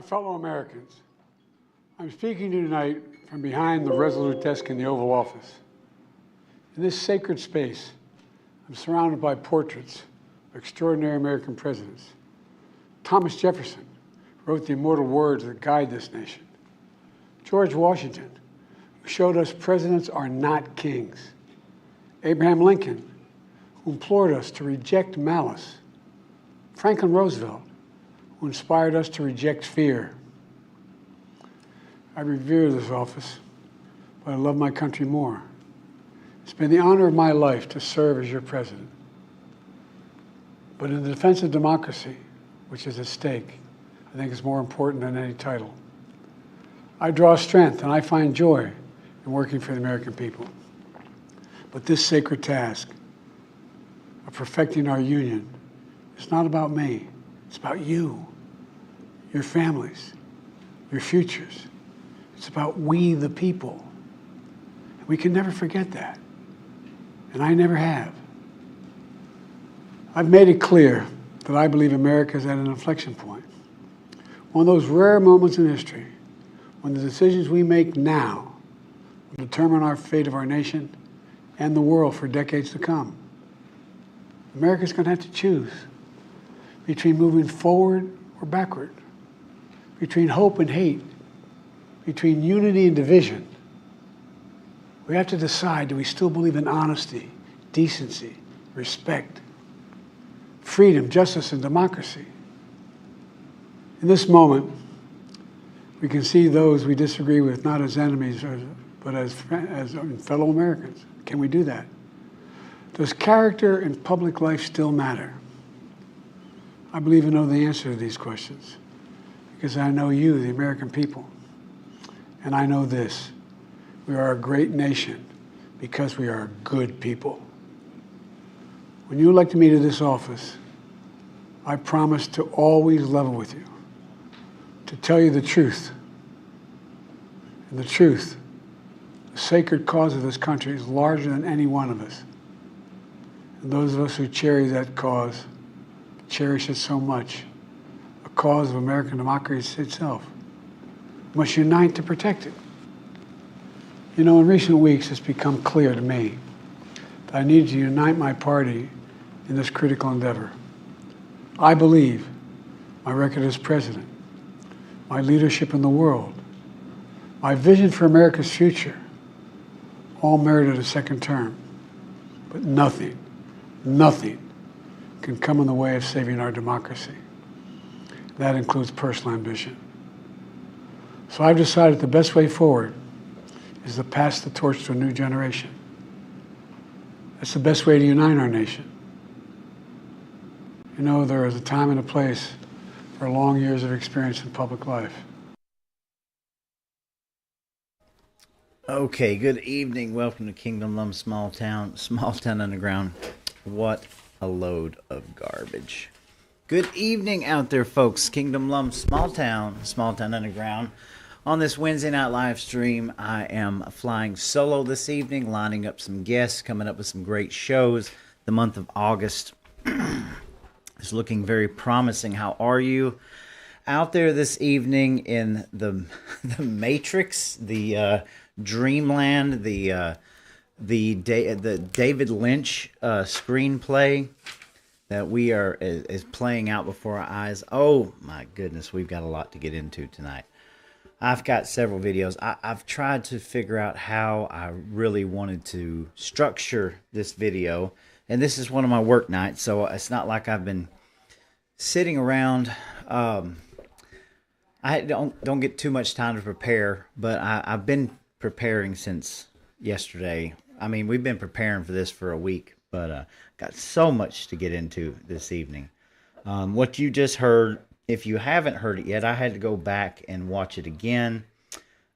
fellow Americans, I'm speaking to you tonight from behind the resolute desk in the Oval Office. In this sacred space, I'm surrounded by portraits of extraordinary American presidents. Thomas Jefferson wrote the immortal words that guide this nation. George Washington, who showed us presidents are not kings. Abraham Lincoln, who implored us to reject malice. Franklin Roosevelt, who inspired us to reject fear. I revere this office, but I love my country more. It's been the honor of my life to serve as your president. But in the defense of democracy, which is at stake, I think it's more important than any title. I draw strength and I find joy in working for the American people. But this sacred task of perfecting our union is not about me. It's about you, your families, your futures. It's about we, the people. And we can never forget that. And I never have. I've made it clear that I believe America is at an inflection point. One of those rare moments in history when the decisions we make now will determine our fate of our nation and the world for decades to come. America's going to have to choose between moving forward or backward, between hope and hate, between unity and division. We have to decide, do we still believe in honesty, decency, respect, freedom, justice, and democracy? In this moment, we can see those we disagree with not as enemies, but as fellow Americans. Can we do that? Does character in public life still matter? I believe I know the answer to these questions because I know you, the American people. And I know this, we are a great nation because we are good people. When you elected me to this office, I promised to always level with you, to tell you the truth. And the truth, the sacred cause of this country is larger than any one of us. And those of us who cherish that cause, cherish it so much, a cause of American democracy itself, must unite to protect it. You know, in recent weeks, it's become clear to me that I need to unite my party in this critical endeavor. I believe my record as president, my leadership in the world, my vision for America's future, all merited a second term. But nothing can come in the way of saving our democracy. That includes personal ambition. So I've decided the best way forward is to pass the torch to a new generation. That's the best way to unite our nation. You know, there is a time and a place for long years of experience in public life. Okay, good evening. Welcome to Kingdom Lumb Small Town Underground. What a load of garbage. Good evening out there, folks. Kingdom Lumb Small Town Underground. On this Wednesday night live stream, I am flying solo this evening, lining up some guests, coming up with some great shows. The month of August is looking very promising. How are you out there this evening in the Matrix, the Dreamland, the David Lynch screenplay that we are is playing out before our eyes? Oh my goodness, we've got a lot to get into tonight. I've got several videos. I've tried to figure out how I really wanted to structure this video. And this is one of my work nights, so it's not like I've been sitting around. I don't get too much time to prepare, but I've been preparing since yesterday. I mean, we've been preparing for this for a week, but got so much to get into this evening. What you just heard, if you haven't heard it yet, I had to go back and watch it again,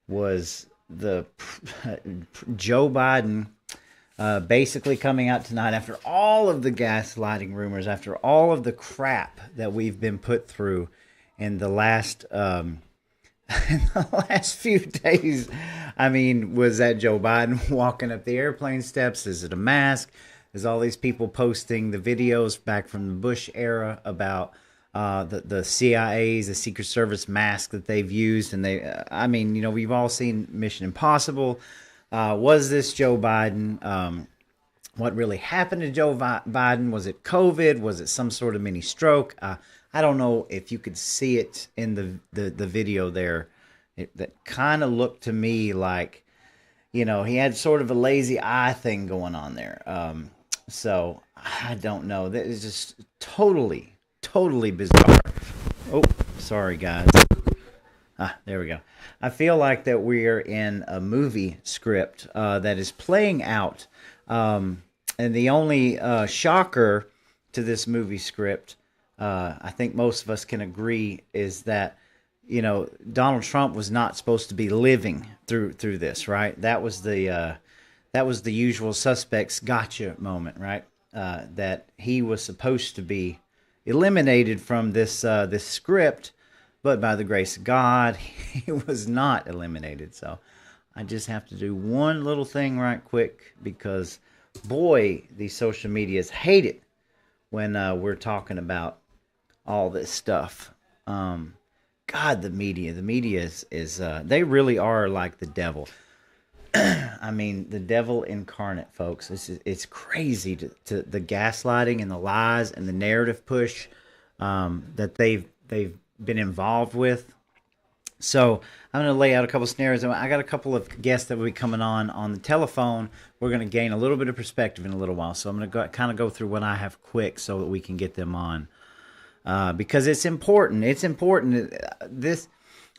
was the Joe Biden basically coming out tonight after all of the gaslighting rumors, after all of the crap that we've been put through in the last few days. I mean, was that Joe Biden walking up the airplane steps? Is it a mask? There's all these people posting the videos back from the Bush era about the CIA's, the Secret Service mask that they've used, and I mean, you know, we've all seen Mission Impossible. Was this Joe Biden? What really happened to Joe Biden? Was it COVID? Was it some sort of mini stroke? I don't know if you could see it in the video there. That kind of looked to me like, you know, he had sort of a lazy eye thing going on there. So I don't know. That is just totally bizarre. Oh, sorry guys. There we go. I feel like that we're in a movie script that is playing out. And the only shocker to this movie script, I think most of us can agree, is that, you know, Donald Trump was not supposed to be living through this, right? That was the usual suspects gotcha moment, right? That he was supposed to be eliminated from this script, but by the grace of God, he was not eliminated. So I just have to do one little thing right quick, because boy, these social medias hate it when we're talking about all this stuff. God, the media is they really are like the devil. I mean, the devil incarnate, folks. It's crazy to the gaslighting and the lies and the narrative push that they've been involved with. So I'm going to lay out a couple of scenarios. I got a couple of guests that will be coming on the telephone. We're going to gain a little bit of perspective in a little while. So I'm going to kind of go through what I have quick so that we can get them on. Because it's important. It's important.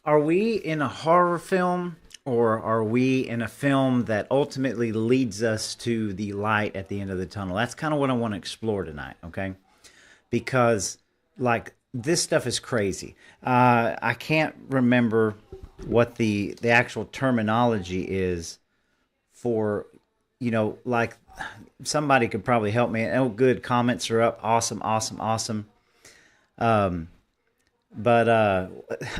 Are we in a horror film, or are we in a film that ultimately leads us to the light at the end of the tunnel? That's kind of what I want to explore tonight, okay? Because, like, this stuff is crazy. I can't remember what the actual terminology is for, you know, like, somebody could probably help me. Oh, good. Comments are up. Awesome. But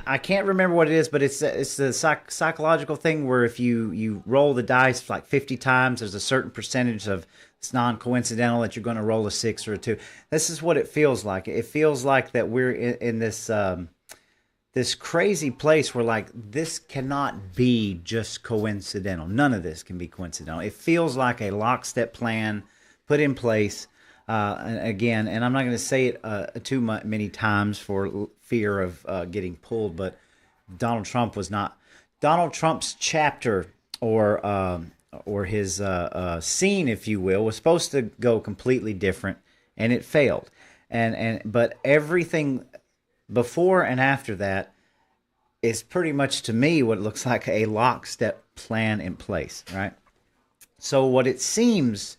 I can't remember what it is, but it's the psychological thing where if you roll the dice like 50 times, there's a certain percentage of it's non-coincidental that you're going to roll a 6 or a 2. This is what it feels like. It feels like that we're in this this crazy place where, like, this cannot be just coincidental. None of this can be coincidental. It feels like a lockstep plan put in place. And I'm not going to say it too many times for fear of getting pulled, but Donald Trump was not. Donald Trump's chapter or his scene, if you will, was supposed to go completely different, and it failed. But everything before and after that is pretty much, to me, what looks like a lockstep plan in place, right? So what it seems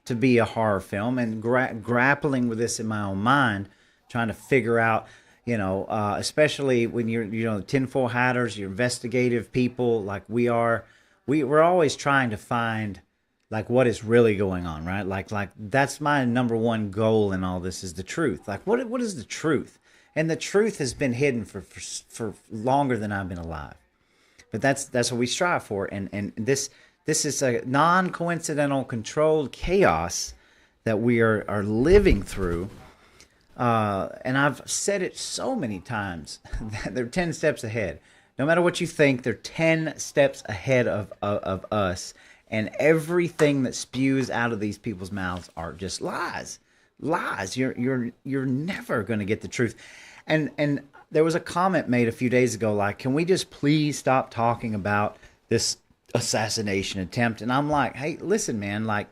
to be a horror film, and grappling with this in my own mind, trying to figure out, you know, especially when you're, you know, tinfoil hatters, you're investigative people like we are, we're always trying to find, like, what is really going on, right? Like that's my number one goal in all this, is the truth. Like, what is the truth? And the truth has been hidden for longer than I've been alive. But that's what we strive for, and this is a non-coincidental, controlled chaos that we are living through. And I've said it so many times that they're 10 steps ahead. No matter what you think, they're 10 steps ahead of us. And everything that spews out of these people's mouths are just lies. Lies. You're never going to get the truth. And there was a comment made a few days ago, like, can we just please stop talking about this assassination attempt? And I'm like, hey, listen, man, like,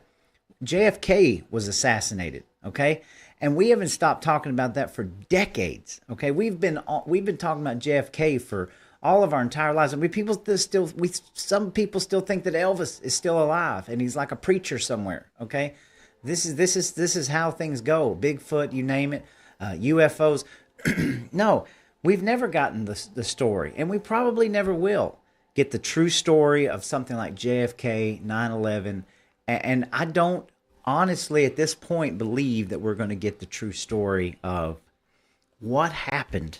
JFK was assassinated, okay? And we haven't stopped talking about that for decades, okay? We've been talking about JFK for all of our entire lives. I mean, some people still think that Elvis is still alive and he's like a preacher somewhere, okay? This is how things go. Bigfoot, you name it, UFOs. No, we've never gotten the story, and we probably never will get the true story of something like JFK, 9/11, and I don't honestly at this point believe that we're going to get the true story of what happened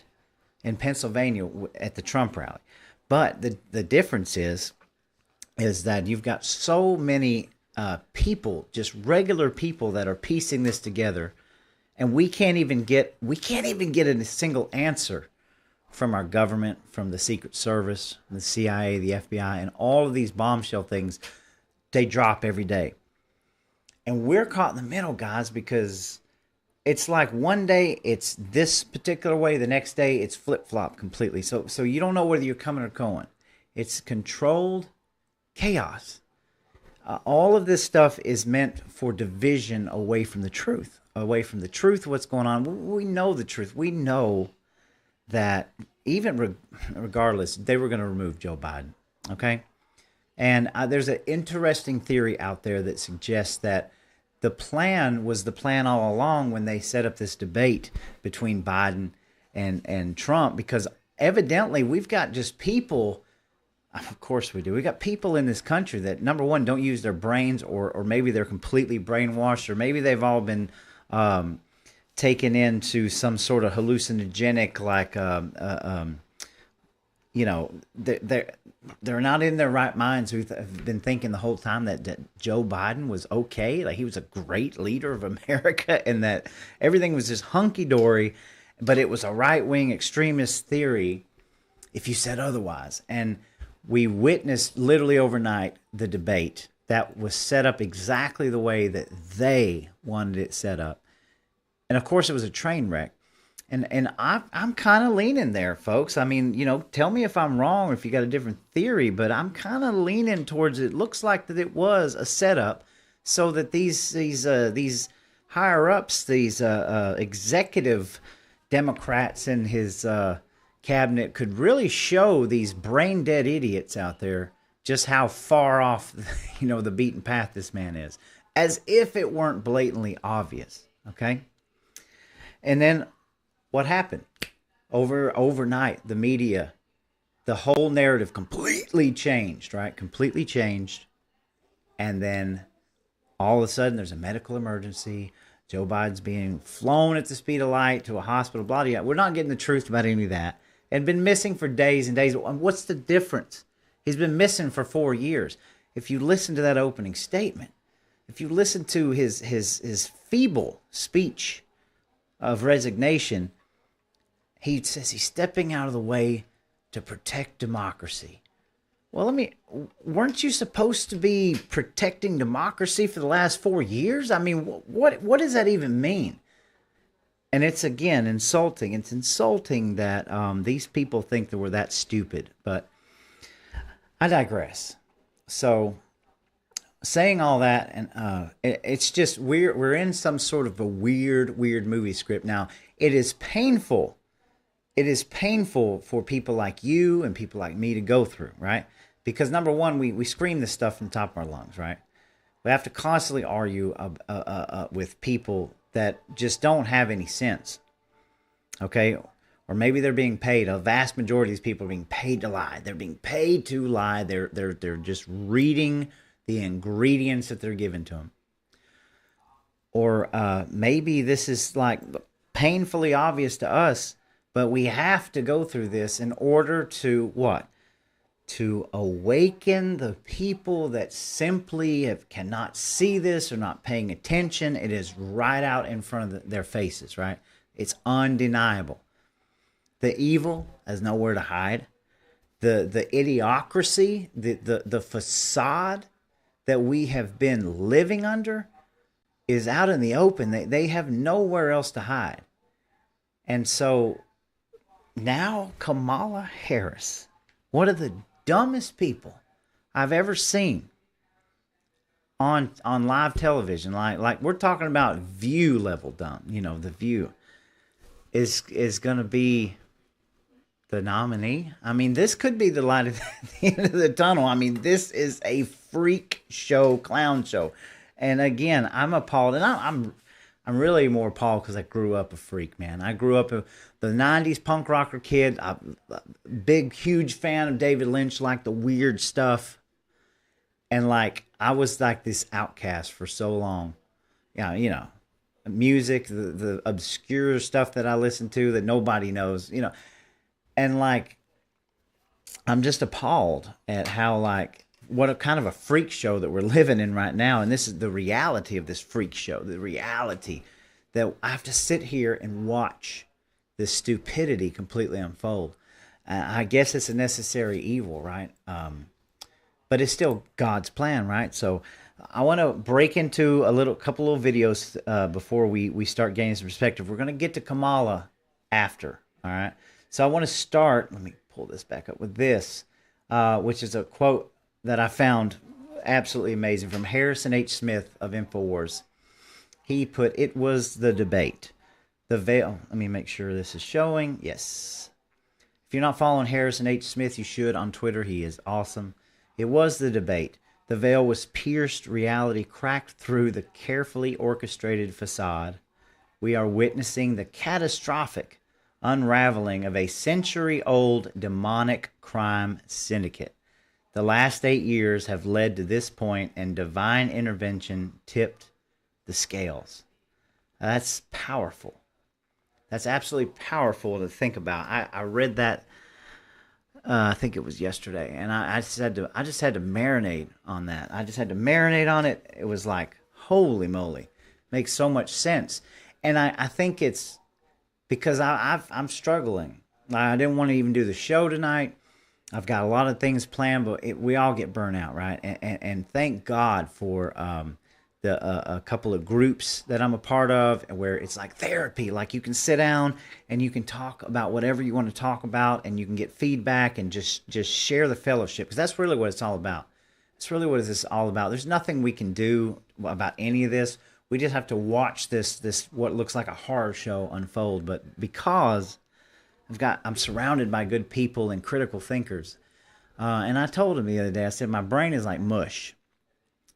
in Pennsylvania at the Trump rally. But the difference is that you've got so many people, just regular people, that are piecing this together And we can't even get a single answer from our government, from the Secret Service, the CIA, the FBI, and all of these bombshell things. They drop every day. And we're caught in the middle, guys, because it's like one day it's this particular way, the next day it's flip-flop completely. So you don't know whether you're coming or going. It's controlled chaos. All of this stuff is meant for division away from the truth, what's going on. We know the truth. We know that even regardless, they were going to remove Joe Biden, okay? And there's an interesting theory out there that suggests that the plan was the plan all along when they set up this debate between Biden and Trump, because evidently we've got just people, of course we do, we got people in this country that, number one, don't use their brains, or maybe they're completely brainwashed, or maybe they've all been taken into some sort of hallucinogenic, like, they're not in their right minds, who have been thinking the whole time that Joe Biden was okay, like he was a great leader of America, and that everything was just hunky-dory, but it was a right-wing extremist theory if you said otherwise. And we witnessed literally overnight the debate that was set up exactly the way that they wanted it set up. And of course, it was a train wreck. And I'm kind of leaning there, folks. I mean, tell me if I'm wrong or if you got a different theory, but I'm kind of leaning towards it. Looks like that it was a setup so that these higher ups, these executive Democrats in his cabinet could really show these brain dead idiots out there just how far off, the beaten path this man is, as if it weren't blatantly obvious. Okay. And then what happened? Overnight, the media, the whole narrative completely changed, right? Completely changed. And then all of a sudden there's a medical emergency. Joe Biden's being flown at the speed of light to a hospital, blah, blah, blah. We're not getting the truth about any of that. And been missing for days and days. What's the difference? He's been missing for 4 years. If you listen to that opening statement, if you listen to his feeble speech of resignation, he says he's stepping out of the way to protect democracy. Well, weren't you supposed to be protecting democracy for the last 4 years? I mean, what does that even mean? And it's, again, insulting. It's insulting that these people think that we're that stupid. But I digress. So, saying all that, and it's just we're in some sort of a weird movie script now. It is painful. It is painful for people like you and people like me to go through, right? Because number one, we scream this stuff from the top of our lungs, right? We have to constantly argue with people that just don't have any sense, okay? Or maybe they're being paid. A vast majority of these people are being paid to lie. They're being paid to lie. They're just reading the ingredients that they're given to them. Or maybe this is like painfully obvious to us, but we have to go through this in order to what? To awaken the people that simply cannot see this or not paying attention. It is right out in front of their faces, right? It's undeniable. The evil has nowhere to hide. The idiocracy, the facade that we have been living under is out in the open. They have nowhere else to hide. And so now Kamala Harris, one of the dumbest people I've ever seen on live television, like we're talking about View level dumb, The View, is going to be the nominee. I mean, this could be the light at the end of the tunnel. I mean, this is a freak show, clown show. And again, I'm appalled, and I'm really more appalled because I grew up a freak, man. I grew up the 90s punk rocker kid. Big, huge fan of David Lynch, like the weird stuff. And like, I was like this outcast for so long. Yeah, music, the obscure stuff that I listen to that nobody knows, And like, I'm just appalled at how, like, what a kind of a freak show that we're living in right now. And this is the reality of this freak show, the reality that I have to sit here and watch this stupidity completely unfold. I guess it's a necessary evil, right? But it's still God's plan, right? So I want to break into a couple of videos before we start gaining some perspective. We're going to get to Kamala after, all right? So I want to start, let me pull this back up with this, which is a quote that I found absolutely amazing from Harrison H. Smith of InfoWars. He put, "It was the debate. The veil," let me make sure this is showing. Yes. If you're not following Harrison H. Smith, you should on Twitter. He is awesome. "It was the debate. The veil was pierced, reality cracked through the carefully orchestrated facade. We are witnessing the catastrophic unraveling of a century-old demonic crime syndicate. The last 8 years have led to this point, and divine intervention tipped the scales." That's powerful. That's absolutely powerful to think about. I read that, I think it was yesterday, and I just had to marinate on that. I just had to marinate on it. It was like, holy moly, makes so much sense. And I think it's because I'm struggling. I didn't want to even do the show tonight. I've got a lot of things planned, but we all get burnt out, right? And thank God for a couple of groups that I'm a part of where it's like therapy. Like you can sit down and you can talk about whatever you want to talk about, and you can get feedback and just share the fellowship, because that's really what it's all about. It's really what this is all about. There's nothing we can do about any of this. We just have to watch this what looks like a horror show unfold. But because I'm surrounded by good people and critical thinkers, and I told him the other day, I said my brain is like mush,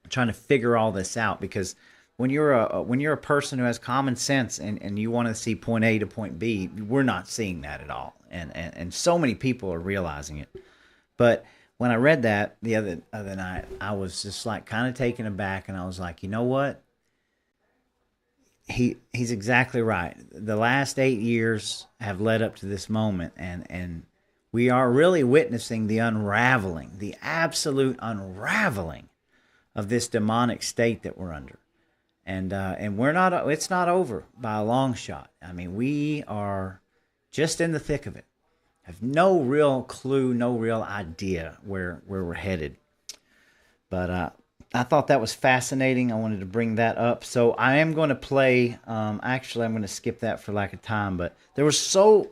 trying to figure all this out, because when you're a person who has common sense and you want to see point A to point B, we're not seeing that at all, and so many people are realizing it. But when I read that the other night, I was just like kind of taken aback, and I was like, you know what? He's exactly right. The last 8 years have led up to this moment, and we are really witnessing the unraveling, the absolute unraveling of this demonic state that we're under. And we're not, it's not over by a long shot. I mean, we are just in the thick of it. Have no real clue, no real idea where we're headed. But I thought that was fascinating. I wanted to bring that up. So I am going to play, actually I'm going to skip that for lack of time, but there were so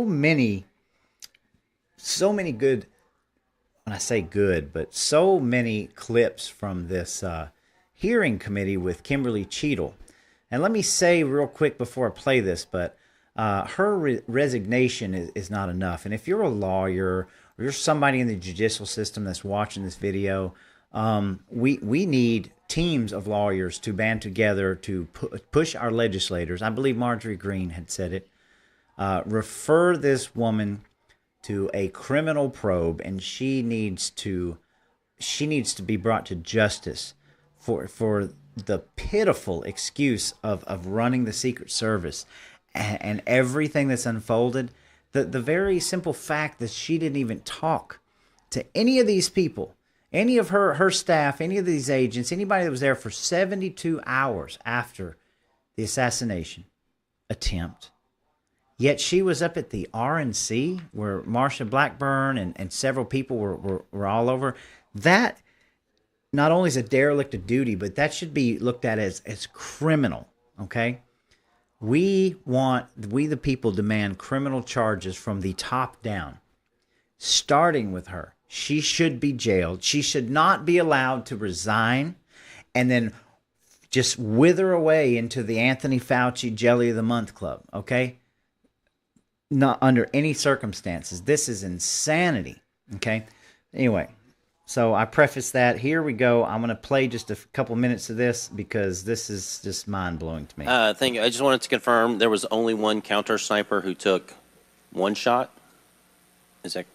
many good, when I say good, but so many clips from this hearing committee with Kimberly Cheadle. And let me say real quick before I play this, but her resignation is not enough. And if you're a lawyer or you're somebody in the judicial system that's watching this video, we need teams of lawyers to band together to push our legislators. I believe Marjorie Greene had said it. Refer this woman to a criminal probe, and she needs to be brought to justice for the pitiful excuse of running the Secret Service and everything that's unfolded. The very simple fact that she didn't even talk to any of these people, any of her staff, any of these agents, anybody that was there for 72 hours after the assassination attempt. Yet she was up at the RNC where Marsha Blackburn and several people were all over. That not only is a derelict of duty, but that should be looked at as criminal, okay? We the people demand criminal charges from the top down, starting with her. She should be jailed. She should not be allowed to resign and then just wither away into the Anthony Fauci Jelly of the Month Club, okay? Not under any circumstances. This is insanity, okay? Anyway, so I preface that. Here we go. I'm going to play just a couple minutes of this because this is just mind-blowing to me. Thank you. I just wanted to confirm there was only one counter sniper who took one shot. Is that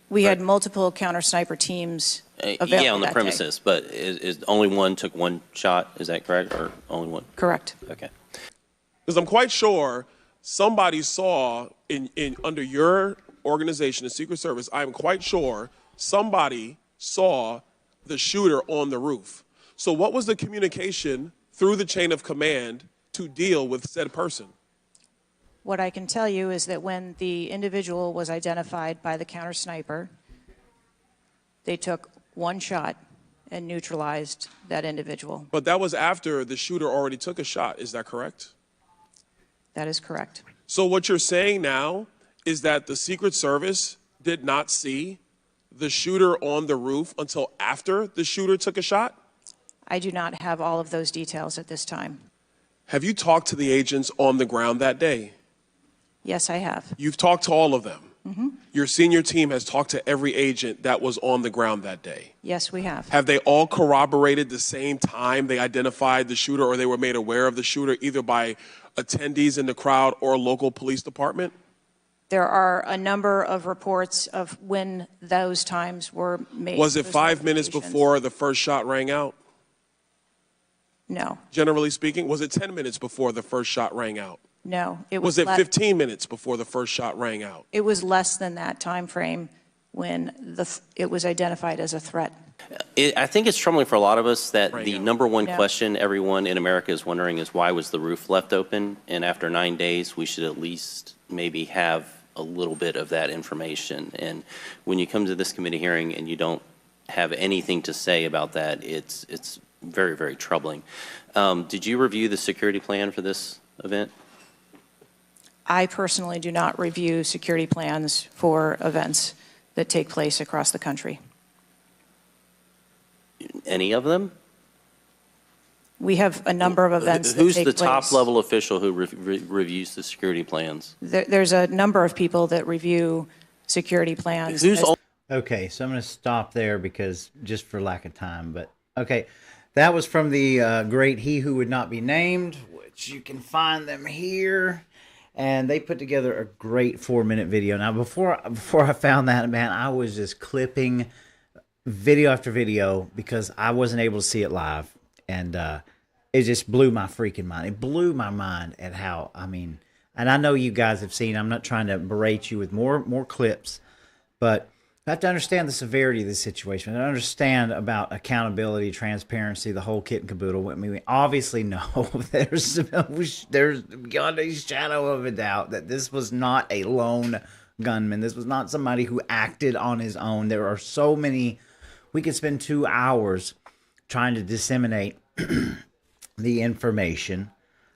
We had multiple counter sniper teams available yeah, on the that premises, day. but is only one took one shot? Is that correct, or only one? Correct. Okay. Because I'm quite sure somebody saw in under your organization, the Secret Service, I'm quite sure somebody saw the shooter on the roof. So what was the communication through the chain of command to deal with said person? What I can tell you is that when the individual was identified by the counter sniper, they took one shot and neutralized that individual. But that was after the shooter already took a shot. Is that correct? That is correct. So what you're saying now is that the Secret Service did not see the shooter on the roof until after the shooter took a shot? I do not have all of those details at this time. Have you talked to the agents on the ground that day? Yes, I have. You've talked to all of them. Your senior team has talked to every agent that was on the ground that day. Yes, we have. Have they all corroborated the same time they identified the shooter or they were made aware of the shooter either by attendees in the crowd or local police department? There are a number of reports of when those times were made. Was it those 5 minutes notifications. before the first shot rang out? No, Generally speaking, was it 10 minutes before the first shot rang out? no. Was it 15 minutes before the first shot rang out? It was less than that time frame when it was identified as a threat. I think it's troubling for a lot of us that Right the now. number one Yeah. question everyone in America is wondering is why was the roof left open? And after 9 days, we should at least maybe have a little bit of that information. And when you come to this committee hearing and you don't have anything to say about that, it's very, very troubling. Did you review the security plan for this event? I personally do not review security plans for events that take place across the country. Any of them? We have a number of events that Who's take the place. top level official who reviews the security plans? There's a number of people that review security plans. Who's as- Okay, so I'm going to stop there because just for lack of time. But okay, that was from the great He Who Would Not Be Named, which you can find them here. And they put together a great 4-minute video. Now, before I found that, man, I was just clipping video after video because I wasn't able to see it live. And it just blew my freaking mind. It blew my mind at how, I mean, and I know you guys have seen, I'm not trying to berate you with more clips, but I have to understand the severity of the situation. I understand about accountability, transparency, the whole kit and caboodle. I mean, we obviously know there's beyond a shadow of a doubt that this was not a lone gunman. This was not somebody who acted on his own. There are so many. We could spend 2 hours trying to disseminate the information,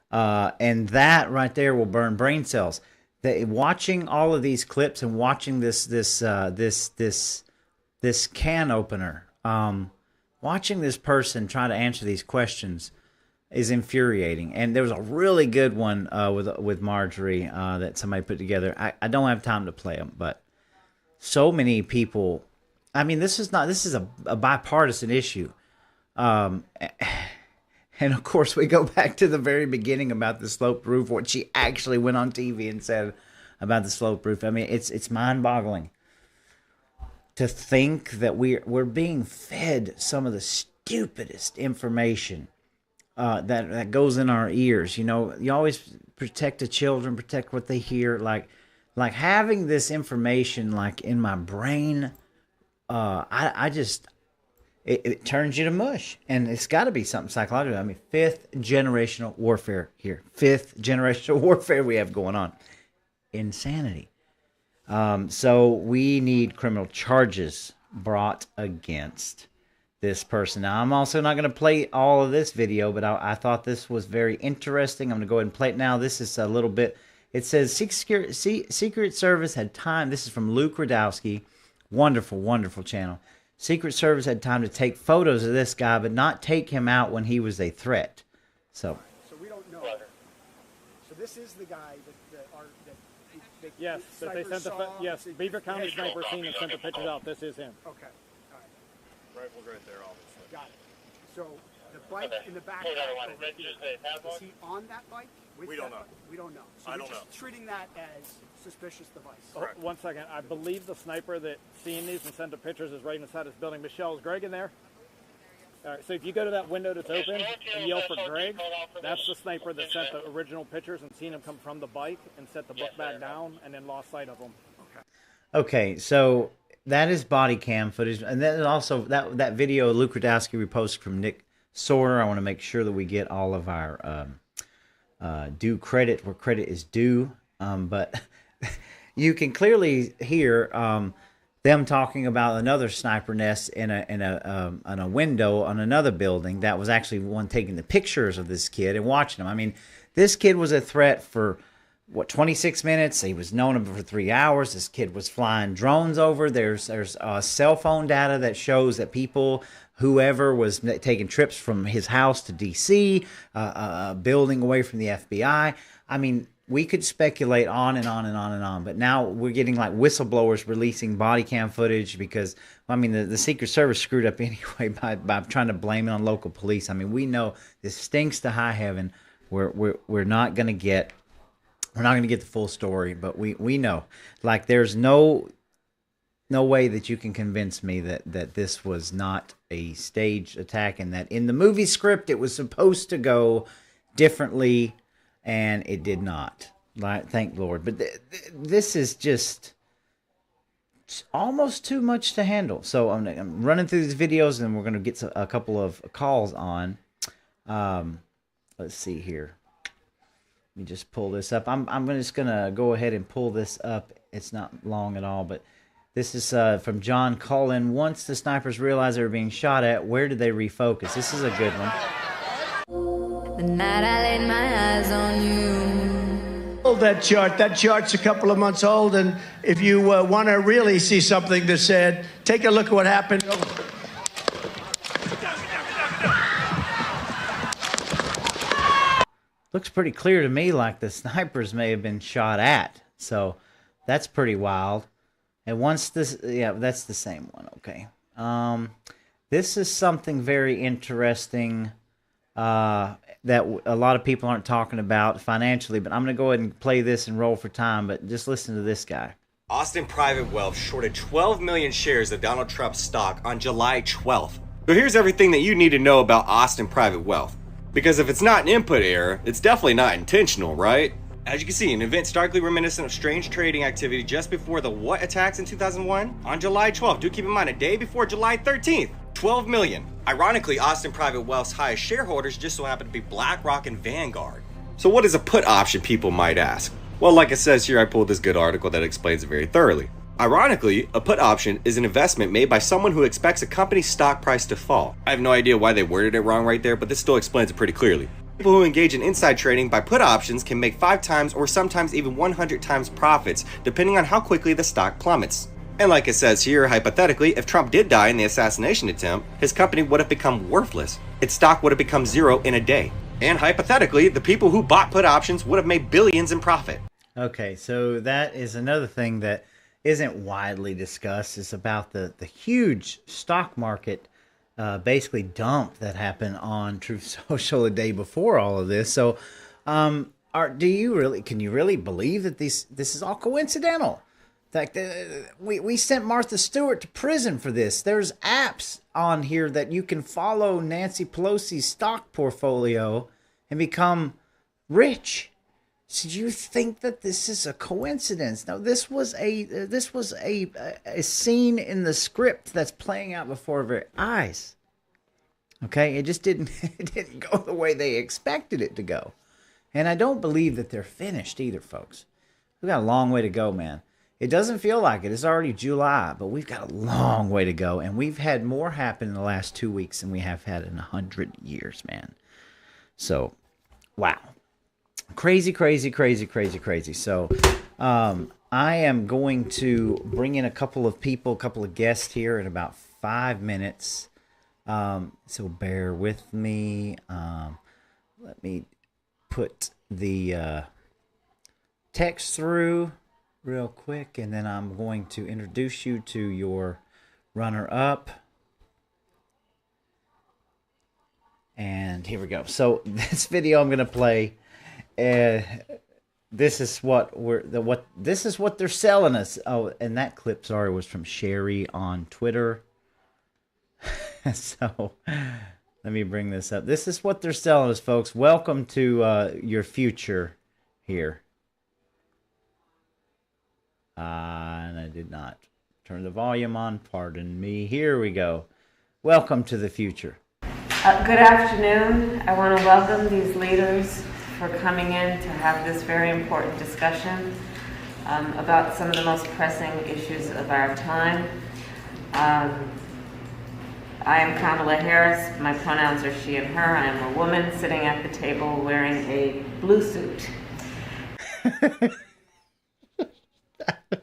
and that right there will burn brain cells. Watching all of these clips and watching this can opener, watching this person try to answer these questions is infuriating. And there was a really good one with Marjorie that somebody put together. I don't have time to play them, but so many people. I mean, this is a bipartisan issue. And of course, we go back to the very beginning about the sloped roof, what she actually went on TV and said about the sloped roof. I mean, it's mind-boggling to think that we're being fed some of the stupidest information that goes in our ears. You know, you always protect the children, protect what they hear. Like having this information like in my brain, It turns you to mush, and it's got to be something psychological. I mean, 5th generational warfare here. 5th generational warfare we have going on. Insanity. So we need criminal charges brought against this person. Now, I'm also not going to play all of this video, but I thought this was very interesting. I'm going to go ahead and play it now. This is a little bit. It says Secret Service had time. This is from Luke Radowski. Wonderful, wonderful channel. Secret Service had time to take photos of this guy, but not take him out when he was a threat. So we don't know. So this is the guy that Yes, that they sent yes, Beaver County sniper team and sent the pictures out. This is him. Okay, all right. Rifle's right there, obviously. Got it. So the bike in the back. Is he on that bike? We don't know. We don't know. So I we're don't just know. treating that as suspicious device. Oh, 1 second. I believe the sniper that seen these and sent the pictures is right inside this building. Michelle, is Greg in there? All right, so if you go to that window that's open and yell for Greg, that's the sniper that sent the original pictures and seen him come from the bike and set the book back down and then lost sight of him. okay, so that is body cam footage, and then also that video Luke Radowski reposted from Nick Sorter. I want to make sure that we get all of our do credit where credit is due. But you can clearly hear them talking about another sniper nest in a window on another building that was actually one taking the pictures of this kid and watching him. I mean, this kid was a threat for 26 minutes. He was known for 3 hours. This kid was flying drones over. There's cell phone data that shows that people, whoever was taking trips from his house to DC, building away from the FBI. I mean, we could speculate on and on and on and on, but now we're getting like whistleblowers releasing body cam footage because, I mean, the Secret Service screwed up anyway by trying to blame it on local police. I mean, we know this stinks to high heaven. We're not going to get the full story, but we know, like, there's no way that you can convince me that this was not a staged attack and that in the movie script it was supposed to go differently. And it did not. Thank Lord. But this is just almost too much to handle. So I'm running through these videos, and we're going to get a couple of calls on. Let's see here. Let me just pull this up. I'm just going to go ahead and pull this up. It's not long at all, but this is from John Cullen. Once the snipers realized they were being shot at, where did they refocus? This is a good one. The night I laid my eyes on you. That chart's a couple of months old, and if you want to really see something that's said, take a look at what happened. Looks pretty clear to me like the snipers may have been shot at, so that's pretty wild. And once this, yeah, that's the same one. Okay. This is something very interesting that a lot of people aren't talking about financially, but I'm going to go ahead and play this and roll for time, but just listen to this guy. Austin Private Wealth shorted 12 million shares of Donald Trump's stock on July 12th. So here's everything that you need to know about Austin Private Wealth. Because if it's not an input error, it's definitely not intentional, right? As you can see, an event starkly reminiscent of strange trading activity just before the what attacks in 2001? On July 12th, do keep in mind, a day before July 13th, 12 million. Ironically, Austin Private Wealth's highest shareholders just so happen to be BlackRock and Vanguard. So what is a put option, people might ask? Well, like it says here, I pulled this good article that explains it very thoroughly. Ironically, a put option is an investment made by someone who expects a company's stock price to fall. I have no idea why they worded it wrong right there, but this still explains it pretty clearly. People who engage in inside trading by put options can make 5 times or sometimes even 100 times profits, depending on how quickly the stock plummets. And like it says here, hypothetically, if Trump did die in the assassination attempt, his company would have become worthless. Its stock would have become zero in a day. And hypothetically, the people who bought put options would have made billions in profit. Okay, so that is another thing that isn't widely discussed. It's about the huge stock market basically dump that happened on Truth Social a day before all of this. So can you really believe that this is all coincidental? In fact, we sent Martha Stewart to prison for this. There's apps on here that you can follow Nancy Pelosi's stock portfolio and become rich. So do you think that this is a coincidence? No, this was a scene in the script that's playing out before our very eyes. Okay, it just didn't go the way they expected it to go, and I don't believe that they're finished either, folks. We've got a long way to go, man. It doesn't feel like it. It's already July, but we've got a long way to go, and we've had more happen in the last 2 weeks than we have had in 100 years, man. So, wow. Crazy. So, I am going to bring in a couple of guests here in about 5 minutes. So bear with me. Let me put the text through real quick, and then I'm going to introduce you to your runner-up. And here we go. So this video I'm going to play. This is what they're selling us. Oh, and that clip, sorry, was from Sherry on Twitter. So let me bring this up. This is what they're selling us, folks. Welcome to your future here. And I did not turn the volume on. Pardon me. Here we go. Welcome to the future. Good afternoon. I want to welcome these leaders for coming in to have this very important discussion about some of the most pressing issues of our time. I am Kamala Harris. My pronouns are she and her. I am a woman sitting at the table wearing a blue suit.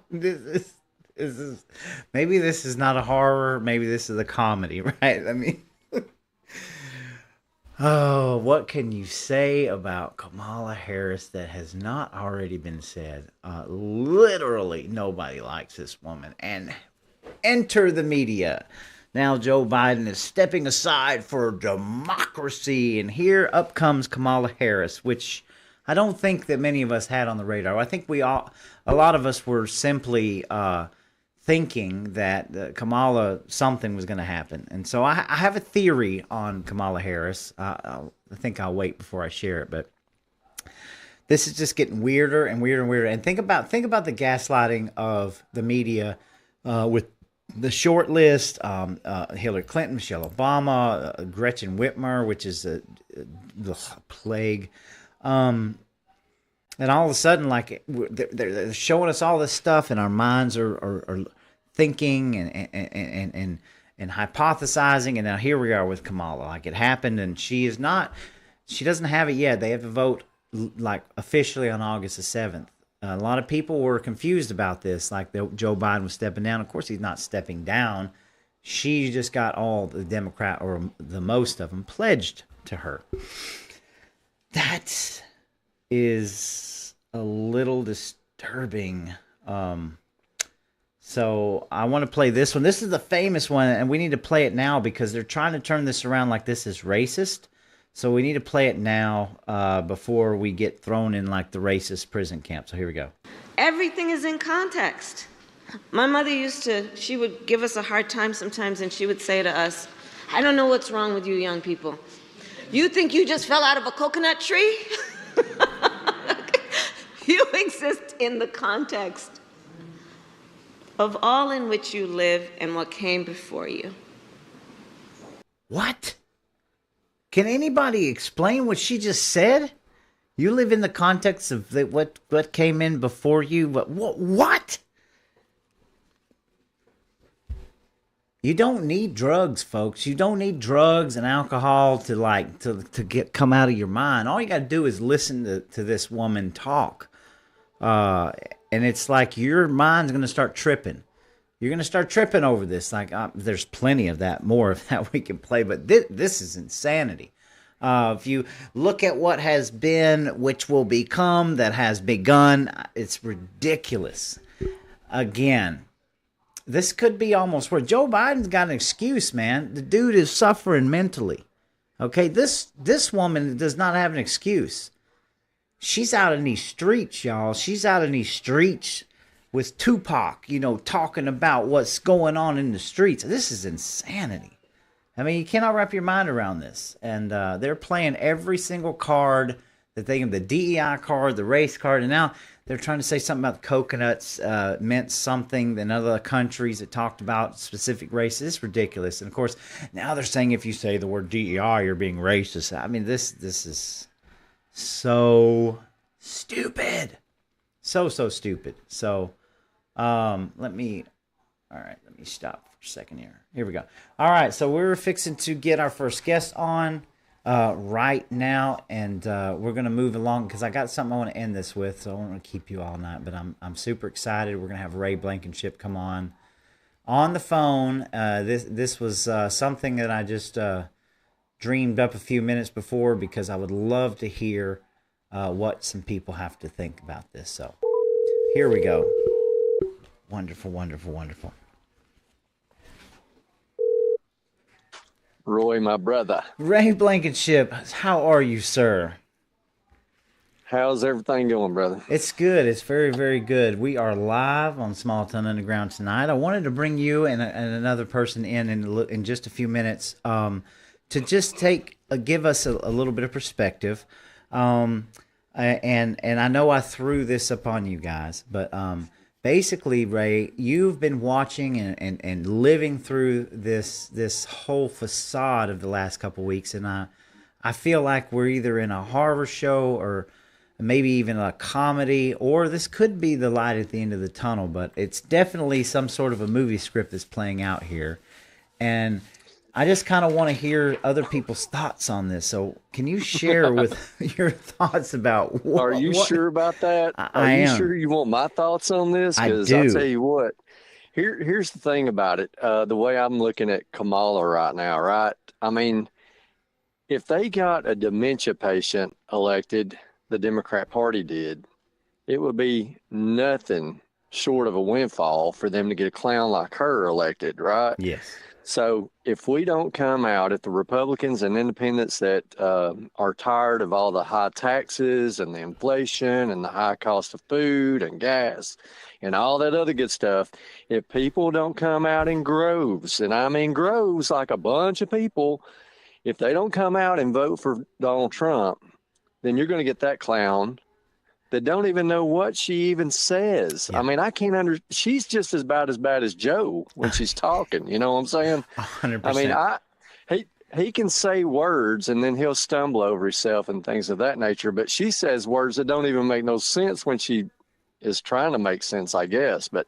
This is maybe this is not a horror, maybe this is a comedy, right? I mean, oh, what can you say about Kamala Harris that has not already been said? Literally nobody likes this woman. And enter the media. Now Joe Biden is stepping aside for democracy, and here up comes Kamala Harris, which I don't think that many of us had on the radar. I think a lot of us were simply thinking that Kamala, something was going to happen. And so I have a theory on Kamala Harris. I think I'll wait before I share it, but this is just getting weirder and weirder and weirder. And think about the gaslighting of the media with the short list: Hillary Clinton, Michelle Obama, Gretchen Whitmer, which is the plague. And all of a sudden, like, they're showing us all this stuff, and our minds are thinking and hypothesizing. And now here we are with Kamala. Like, it happened, and she doesn't have it yet. They have to vote like officially on August the 7th. A lot of people were confused about this, like Joe Biden was stepping down. Of course, he's not stepping down. She just got all the Democrat, or the most of them, pledged to her. That is a little disturbing. So I want to play this one. This is the famous one, and we need to play it now because they're trying to turn this around like this is racist. So we need to play it now before we get thrown in like the racist prison camp. So here we go. Everything is in context. My mother she would give us a hard time sometimes, and she would say to us, "I don't know what's wrong with you young people. You think you just fell out of a coconut tree? You exist in the context of all in which you live and what came before you." What? Can anybody explain what she just said? You live in the context of what came in before you? What? You don't need drugs, folks. You don't need drugs and alcohol to come out of your mind. All you got to do is listen to this woman talk. And it's like your mind's going to start tripping. You're going to start tripping over this. Like, there's plenty of that, more of that we can play, but this is insanity. If you look at what has been, which will become, that has begun, it's ridiculous. Again, this could be almost where Joe Biden's got an excuse, man. The dude is suffering mentally. Okay, this woman does not have an excuse. She's out in these streets, y'all. She's out in these streets with Tupac, talking about what's going on in the streets. This is insanity. I mean, you cannot wrap your mind around this. And they're playing every single card that they can, the DEI card, the race card, and now they're trying to say something about coconuts meant something in other countries that talked about specific races. It's ridiculous. And of course, now they're saying if you say the word DEI, you're being racist. I mean, this is so stupid. So stupid. So let me stop for a second here. Here we go. All right, so we're fixing to get our first guest on right now, and we're going to move along because I got something I want to end this with, so I don't want to keep you all night, but I'm super excited. We're going to have Ray Blankenship come on the phone. This was something that I just dreamed up a few minutes before because I would love to hear what some people have to think about this. So here we go. Wonderful, wonderful, wonderful. Roy, my brother. Ray Blankenship, how are you, sir? How's everything going, brother? It's good. It's very, very good. We are live on Small Town Underground tonight. I wanted to bring you and another person in just a few minutes to just give us a little bit of perspective. And I know I threw this upon you guys, but basically, Ray, you've been watching and living through this whole facade of the last couple weeks, and I feel like we're either in a horror show or maybe even a comedy, or this could be the light at the end of the tunnel, but it's definitely some sort of a movie script that's playing out here. And I just kind of want to hear other people's thoughts on this. So can you share with your thoughts about what? Are you sure about that? I you am. sure you want my thoughts on this? I Because do. I'll tell you what, here's the thing about it. The way I'm looking at Kamala right now, right? I mean, if they got a dementia patient elected, the Democrat Party did, it would be nothing short of a windfall for them to get a clown like her elected, right? Yes. So if we don't come out, if the Republicans and independents that are tired of all the high taxes and the inflation and the high cost of food and gas and all that other good stuff, if people don't come out in groves, and I mean groves, like a bunch of people, if they don't come out and vote for Donald Trump, then you're going to get that clown that don't even know what she even says. Yeah. I mean, I can't she's just as bad as Joe when she's talking. You know what I'm saying? 100%. I mean, he can say words and then he'll stumble over himself and things of that nature. But she says words that don't even make no sense when she is trying to make sense, I guess. But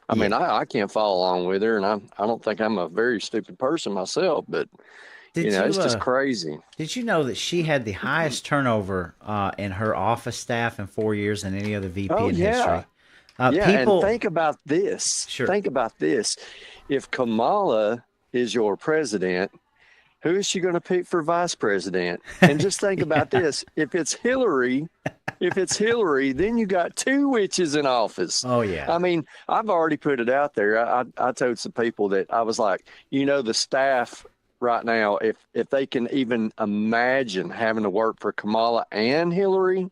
I mean, I can't follow along with her, and I don't think I'm a very stupid person myself, but it's just crazy. Did you know that she had the highest turnover in her office staff in 4 years than any other VP in history? And think about this. Sure. Think about this. If Kamala is your president, who is she going to pick for vice president? And just think about this. If it's Hillary, then you got two witches in office. Oh, yeah. I mean, I've already put it out there. I told some people that I was like, the staff right now, if they can even imagine having to work for Kamala and Hillary,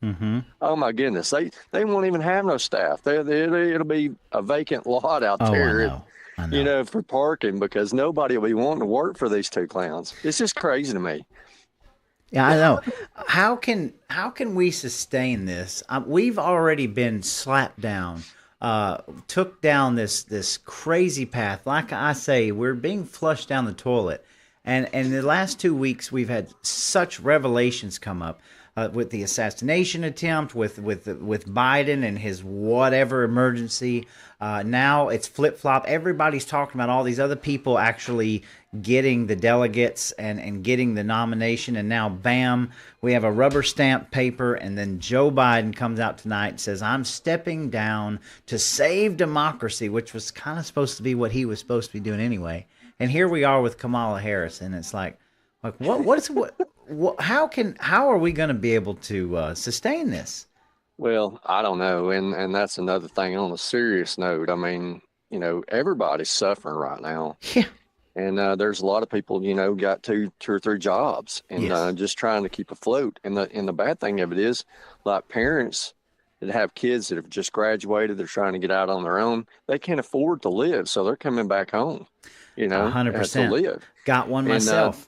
oh my goodness, they won't even have no staff. It'll be a vacant lot out there, I know. For parking, because nobody will be wanting to work for these two clowns. It's just crazy to me. Yeah, I know. How can we sustain this? We've already been slapped down, took down this crazy path. Like I say, we're being flushed down the toilet. And in the last 2 weeks, we've had such revelations come up with the assassination attempt, with Biden and his whatever emergency. Now it's flip-flop. Everybody's talking about all these other people actually getting the delegates and getting the nomination. And now, bam, we have a rubber stamp paper. And then Joe Biden comes out tonight and says, I'm stepping down to save democracy, which was kind of supposed to be what he was supposed to be doing anyway. And here we are with Kamala Harris, and it's like how are we going to be able to sustain this? Well, I don't know, and that's another thing. On a serious note, I mean, everybody's suffering right now. Yeah. And there's a lot of people, got two or three jobs and just trying to keep afloat. And the bad thing of it is, like parents that have kids that have just graduated, they're trying to get out on their own. They can't afford to live, so they're coming back home. 100%. To live. Got one myself.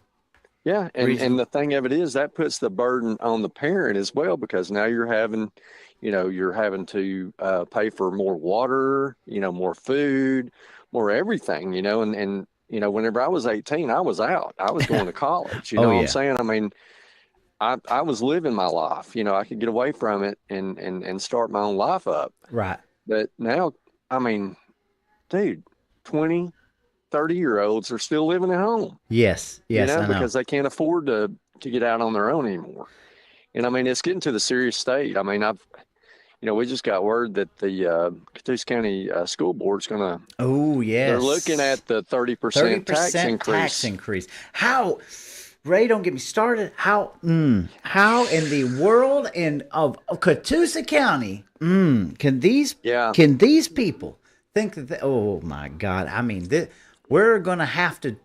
And the thing of it is that puts the burden on the parent as well, because now you're having to pay for more water, more food, more everything, and whenever I was 18, I was out. I was going to college. You know what I'm saying? I mean, I was living my life. I could get away from it and start my own life up. Right. But now, I mean, dude, 20, 30-year-olds are still living at home. Yes, I know. Because they can't afford to get out on their own anymore. And I mean, it's getting to the serious state. I mean, we just got word that the Catoosa County School Board's going to. Oh, yes. They're looking at the 30% tax increase. How, Ray? Don't get me started. How in the world of Catoosa County can these people think that? Oh my God! I mean, we're gonna have to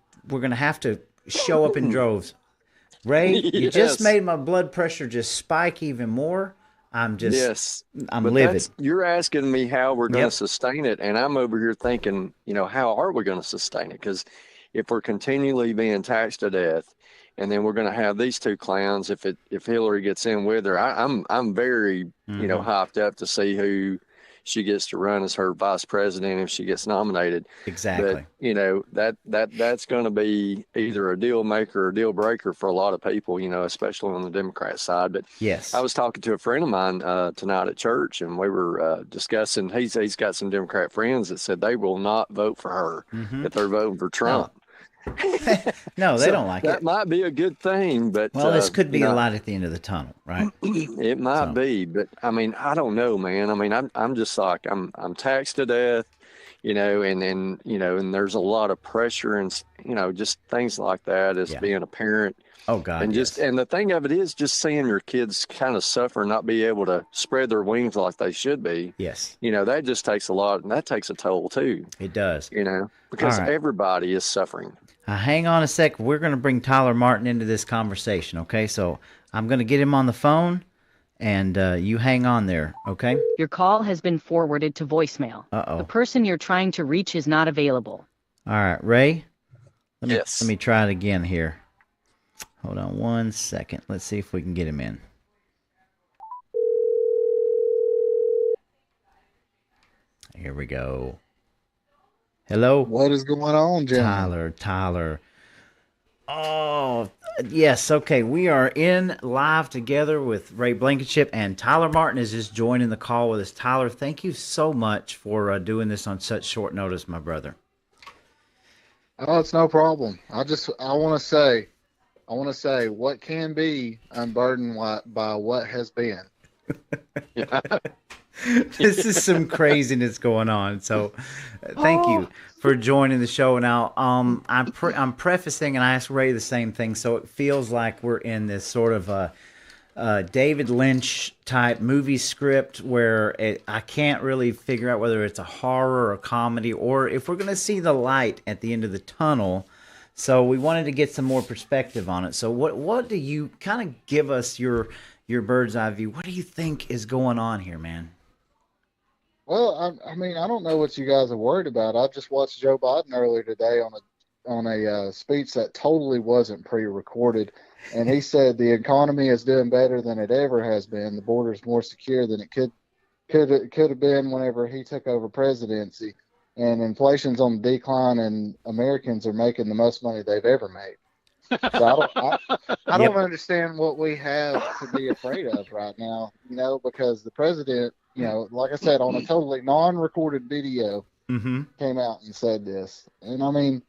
show up in droves. Ray, you just made my blood pressure just spike even more. I'm livid. You're asking me how we're going to sustain it, and I'm over here thinking, how are we going to sustain it? Because if we're continually being taxed to death, and then we're going to have these two clowns, if Hillary gets in with her, I'm very hyped up to see who she gets to run as her vice president if she gets nominated. Exactly. But, you know, that's going to be either a deal maker or a deal breaker for a lot of people, you know, especially on the Democrat side. But yes, I was talking to a friend of mine tonight at church, and we were discussing, he's got some Democrat friends that said they will not vote for her if they're voting for Trump. No, they don't like that it. Might be a good thing, but well, this could be a light at the end of the tunnel, right? It might be, but I mean, I don't know, man. I mean, I'm just like I'm taxed to death, you know, and you know, and there's a lot of pressure and you know, just things like that as being a parent. Oh God, and just and the thing of it is just seeing your kids kind of suffer and not be able to spread their wings like they should be. Yes, you know, that just takes a lot, and that takes a toll too. It does, you know, because everybody is suffering. Hang on a sec. We're going to bring Tyler Martin into this conversation, okay? So I'm going to get him on the phone, and you hang on there, okay? Your call has been forwarded to voicemail. Uh-oh. The person you're trying to reach is not available. All right, Ray? Yes. Let me try it again here. Hold on 1 second. Let's see if we can get him in. Here we go. Hello? What is going on, Jim? Tyler. Oh, yes. Okay. We are in live together with Ray Blankenship, and Tyler Martin is just joining the call with us. Tyler, thank you so much for doing this on such short notice, my brother. Oh, it's no problem. I want to say what can be unburdened by what has been. This is some craziness going on. So thank you for joining the show. Now, I'm prefacing, and I asked Ray the same thing. So it feels like we're in this sort of David Lynch type movie script where I can't really figure out whether it's a horror or a comedy or if we're going to see the light at the end of the tunnel. So we wanted to get some more perspective on it. So what do you kind of give us your bird's eye view? What do you think is going on here, man? Well, I mean, I don't know what you guys are worried about. I just watched Joe Biden earlier today on a speech that totally wasn't pre-recorded, and he said the economy is doing better than it ever has been. The border is more secure than it could have been whenever he took over presidency, and inflation's on the decline, and Americans are making the most money they've ever made. So I don't understand what we have to be afraid of right now, you know, because the president, you know, like I said, on a totally non-recorded video, came out and said this. And I mean,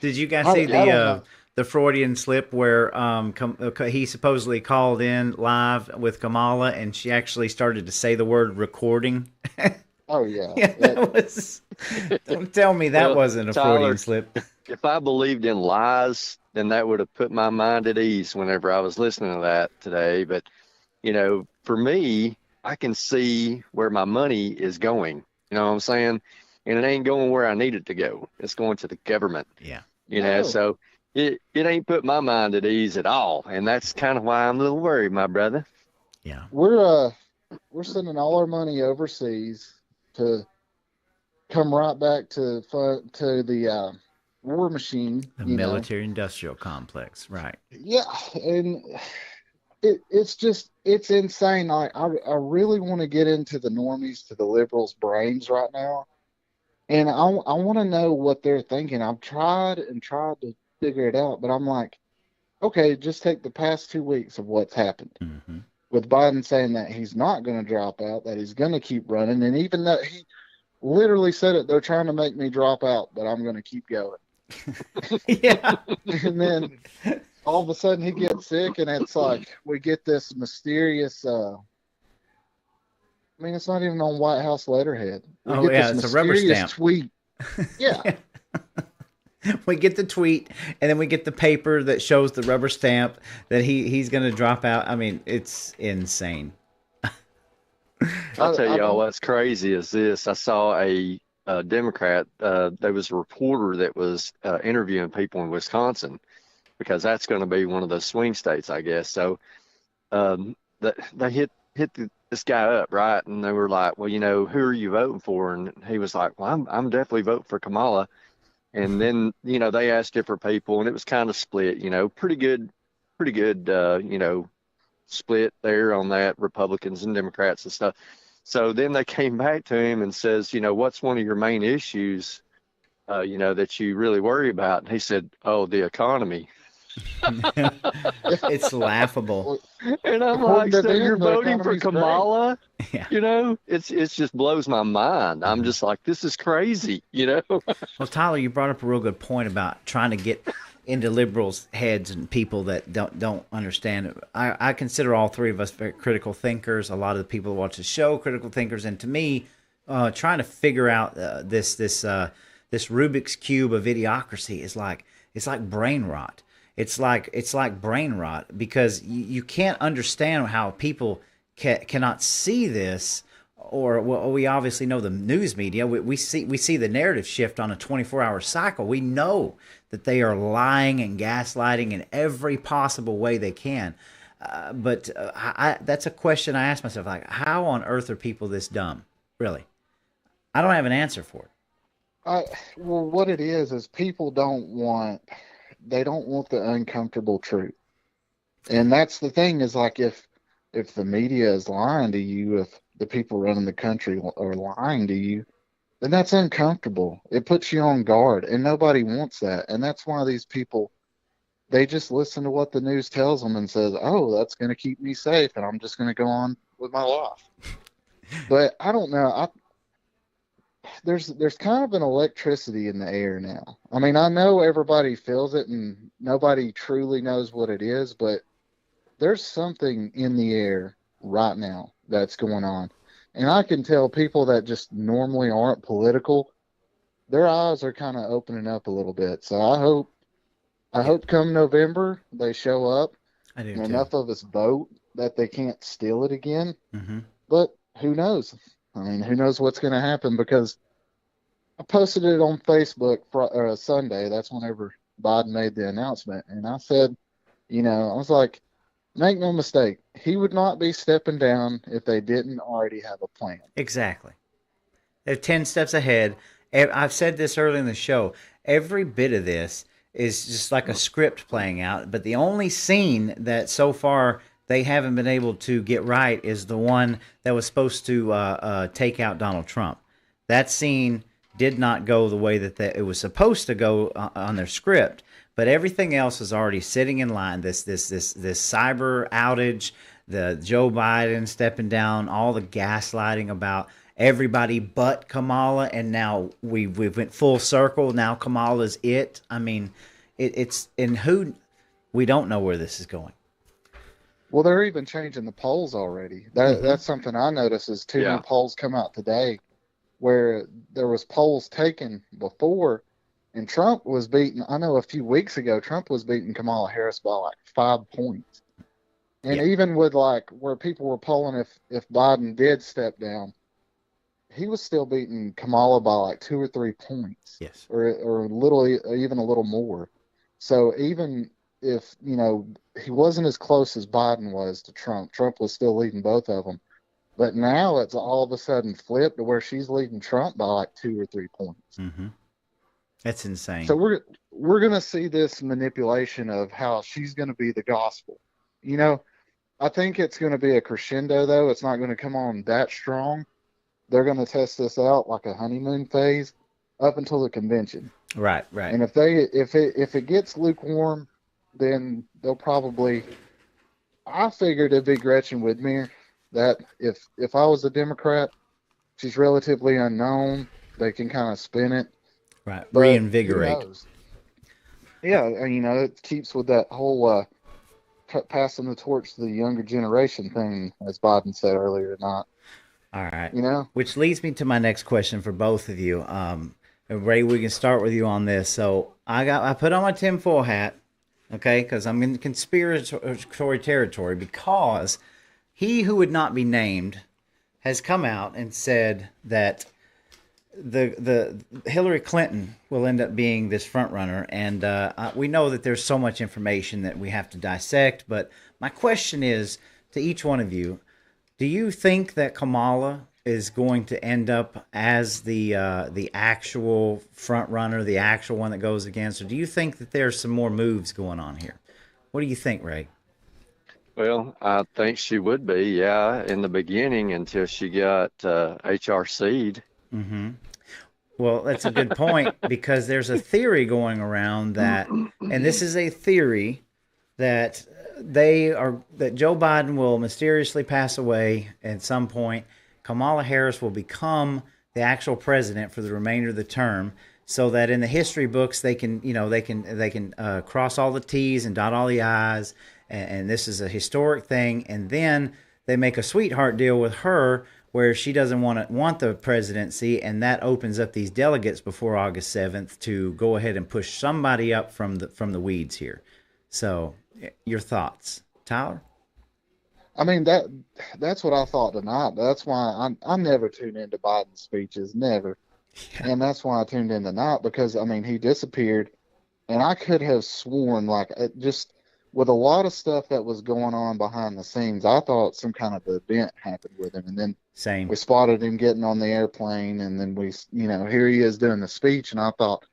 did you guys see the Freudian slip where he supposedly called in live with Kamala and she actually started to say the word recording? Oh yeah. Yeah, that was. Don't tell me that wasn't a Tyler, Freudian slip. If I believed in lies, then that would have put my mind at ease whenever I was listening to that today. But, you know, for me, I can see where my money is going. You know what I'm saying? And it ain't going where I need it to go. It's going to the government. Yeah. You know, so it ain't put my mind at ease at all. And that's kind of why I'm a little worried, my brother. Yeah. We're sending all our money overseas to come right back to the war machine. The military industrial complex, right? Yeah, and it's insane. I really want to get into the normies, to the liberals' brains right now, and I want to know what they're thinking. I've tried to figure it out, but I'm like, okay, just take the past 2 weeks of what's happened. With Biden saying that he's not going to drop out, that he's going to keep running, and even though he literally said it, they're trying to make me drop out, but I'm going to keep going. Yeah. And then all of a sudden he gets sick, and it's like we get this mysterious I mean, it's not even on White House letterhead. We get this it's a rubber stamp tweet. Yeah. We get the tweet, and then we get the paper that shows the rubber stamp that he's going to drop out. I mean, it's insane. I'll tell y'all what's crazy is this. I saw a Democrat. There was a reporter that was interviewing people in Wisconsin because that's going to be one of the swing states, I guess. So they hit this guy up, right? And they were like, well, you know, who are you voting for? And he was like, well, I'm definitely voting for Kamala. And then, you know, they asked different people, and it was kind of split, you know, pretty good, you know, split there on that, Republicans and Democrats and stuff. So then they came back to him and says, what's one of your main issues, that you really worry about? And he said, oh, the economy. It's laughable. And I'm According like, to so them, you're the voting for economy's great. Kamala? Yeah. It's just blows my mind. I'm just like, this is crazy, Well, Tyler, you brought up a real good point about trying to get into liberals' heads and people that don't understand it. I consider all three of us very critical thinkers. A lot of the people who watch the show, critical thinkers, and to me, trying to figure out this Rubik's cube of idiocracy is like brain rot. It's like brain rot because you can't understand how people cannot see this. Or well, we obviously know the news media. We see the narrative shift on a 24-hour cycle. We know that they are lying and gaslighting in every possible way they can. But that's a question I ask myself: like, how on earth are people this dumb? Really, I don't have an answer for it. Well, what it is people don't want the uncomfortable truth, and that's the thing. Is like if the media is lying to you, if the people running the country are lying to you, then that's uncomfortable. It puts you on guard, and nobody wants that. And that's why these people, they just listen to what the news tells them and says, oh, that's going to keep me safe, and I'm just going to go on with my life. But I don't know. There's kind of an electricity in the air now. I mean, I know everybody feels it, and nobody truly knows what it is, but there's something in the air right now that's going on. And I can tell people that just normally aren't political, their eyes are kind of opening up a little bit. So I hope come November they show up I do and too. enough of us vote that they can't steal it again. Mm-hmm. But who knows? I mean, who knows what's going to happen, because I posted it on Facebook Sunday. That's whenever Biden made the announcement. And I said, I was like, make no mistake, he would not be stepping down if they didn't already have a plan. Exactly. They're 10 steps ahead. I've said this early in the show. Every bit of this is just like a script playing out. But the only scene that so far they haven't been able to get right is the one that was supposed to take out Donald Trump. That scene did not go the way that it was supposed to go on their script. But everything else is already sitting in line. This cyber outage, the Joe Biden stepping down, all the gaslighting about everybody but Kamala, and now we went full circle. Now Kamala's it. I mean, we don't know where this is going. Well, they're even changing the polls already. That's something I noticed is two new polls come out today where there was polls taken before. And Trump was beaten. I know a few weeks ago, Trump was beating Kamala Harris by like 5 points. And even with like where people were polling if Biden did step down, he was still beating Kamala by like 2 or 3 points. Yes. Or even a little more. So even if, he wasn't as close as Biden was to Trump, Trump was still leading both of them. But now it's all of a sudden flipped to where she's leading Trump by like 2 or 3 points. Mm-hmm. That's insane. So we're going to see this manipulation of how she's going to be the gospel. I think it's going to be a crescendo, though. It's not going to come on that strong. They're going to test this out like a honeymoon phase up until the convention. Right. And if it gets lukewarm, then they'll probably. I figured it'd be Gretchen Whitmer. That if I was a Democrat, she's relatively unknown. They can kind of spin it. Right, But reinvigorate. who knows? Yeah, and, it keeps with that whole passing the torch to the younger generation thing, as Biden said earlier tonight. All right. Which leads me to my next question for both of you. Ray, we can start with you on this. So I put on my tinfoil hat, okay, because I'm in conspiratory territory, because he who would not be named has come out and said that the Hillary Clinton will end up being this front runner, and we know that there's so much information that we have to dissect. But my question is to each one of you: do you think that Kamala is going to end up as the actual front runner, the actual one that goes against, or do you think that there's some more moves going on here? What do you think, Ray? Well, I think she would be, yeah, in the beginning until she got HRC'd. Mm-hmm. Well, that's a good point because there's a theory going around that, and this is a theory that that Joe Biden will mysteriously pass away at some point. Kamala Harris will become the actual president for the remainder of the term, so that in the history books they can, they can cross all the T's and dot all the I's, and this is a historic thing. And then they make a sweetheart deal with her where she doesn't want the presidency, and that opens up these delegates before August 7th to go ahead and push somebody up from the weeds here. So, your thoughts, Tyler? I mean, that's what I thought tonight. That's why I never tune into Biden's speeches, never. Yeah. And that's why I tuned in tonight, because, I mean, he disappeared, and I could have sworn, like, just with a lot of stuff that was going on behind the scenes, I thought some kind of event happened with him. And then we spotted him getting on the airplane, and then here he is doing the speech, and I thought,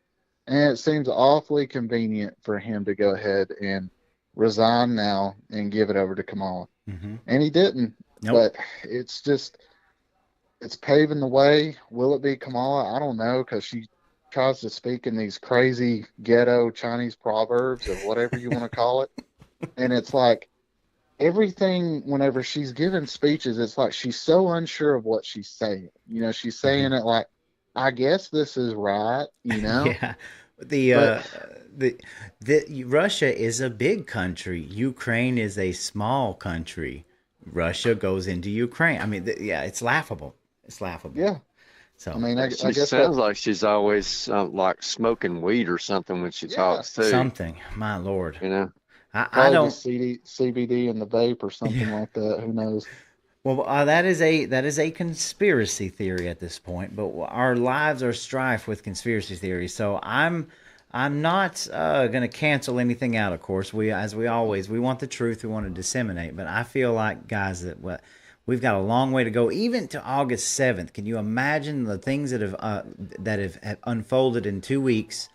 it seems awfully convenient for him to go ahead and resign now and give it over to Kamala. Mm-hmm. And he didn't. Nope. But it's paving the way. Will it be Kamala? I don't know, because she tries to speak in these crazy ghetto Chinese proverbs or whatever you want to call it. And it's like everything, whenever she's giving speeches, it's like she's so unsure of what she's saying. She's saying it like, I guess this is right, Yeah. Russia is a big country. Ukraine is a small country. Russia goes into Ukraine. I mean, it's laughable. It's laughable. Yeah. So I mean, I guess sounds like she's always like smoking weed or something when she talks too. Something. My Lord. I don't CBD in the vape or something like that. Who knows? Well, that is a conspiracy theory at this point. But our lives are strife with conspiracy theories. So I'm not going to cancel anything out. Of course, we want the truth. We want to disseminate. But I feel like, guys, that we've got a long way to go, even to August 7th. Can you imagine the things that have unfolded in 2 weeks?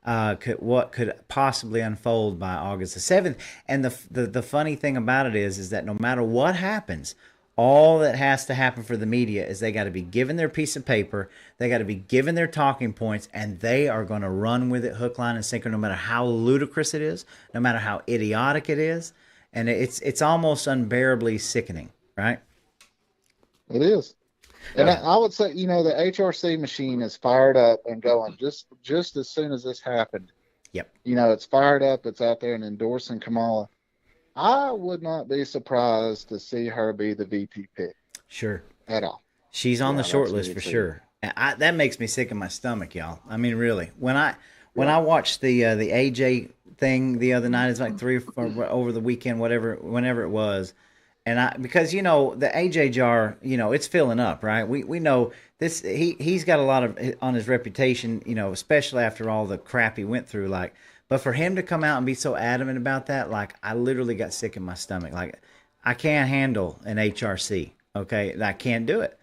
What could possibly unfold by August the 7th? And the funny thing about it is that no matter what happens, all that has to happen for the media is they got to be given their piece of paper, they got to be given their talking points, and they are going to run with it hook, line, and sinker, no matter how ludicrous it is, no matter how idiotic it is. And it's almost unbearably sickening, right? It is. And I would say, the HRC machine is fired up and going just as soon as this happened. Yep. It's fired up. It's out there and endorsing Kamala. I would not be surprised to see her be the VP pick. Sure. At all. She's on the short list for sure. That makes me sick in my stomach, y'all. I mean, really. When I watched the AJ thing the other night, it's like 3 or over the weekend, whenever it was. And because the AJ jar, it's filling up, right? We know this. He's got a lot of on his reputation, especially after all the crap he went through. But for him to come out and be so adamant about that, I literally got sick in my stomach. I can't handle an HRC. Okay, I can't do it.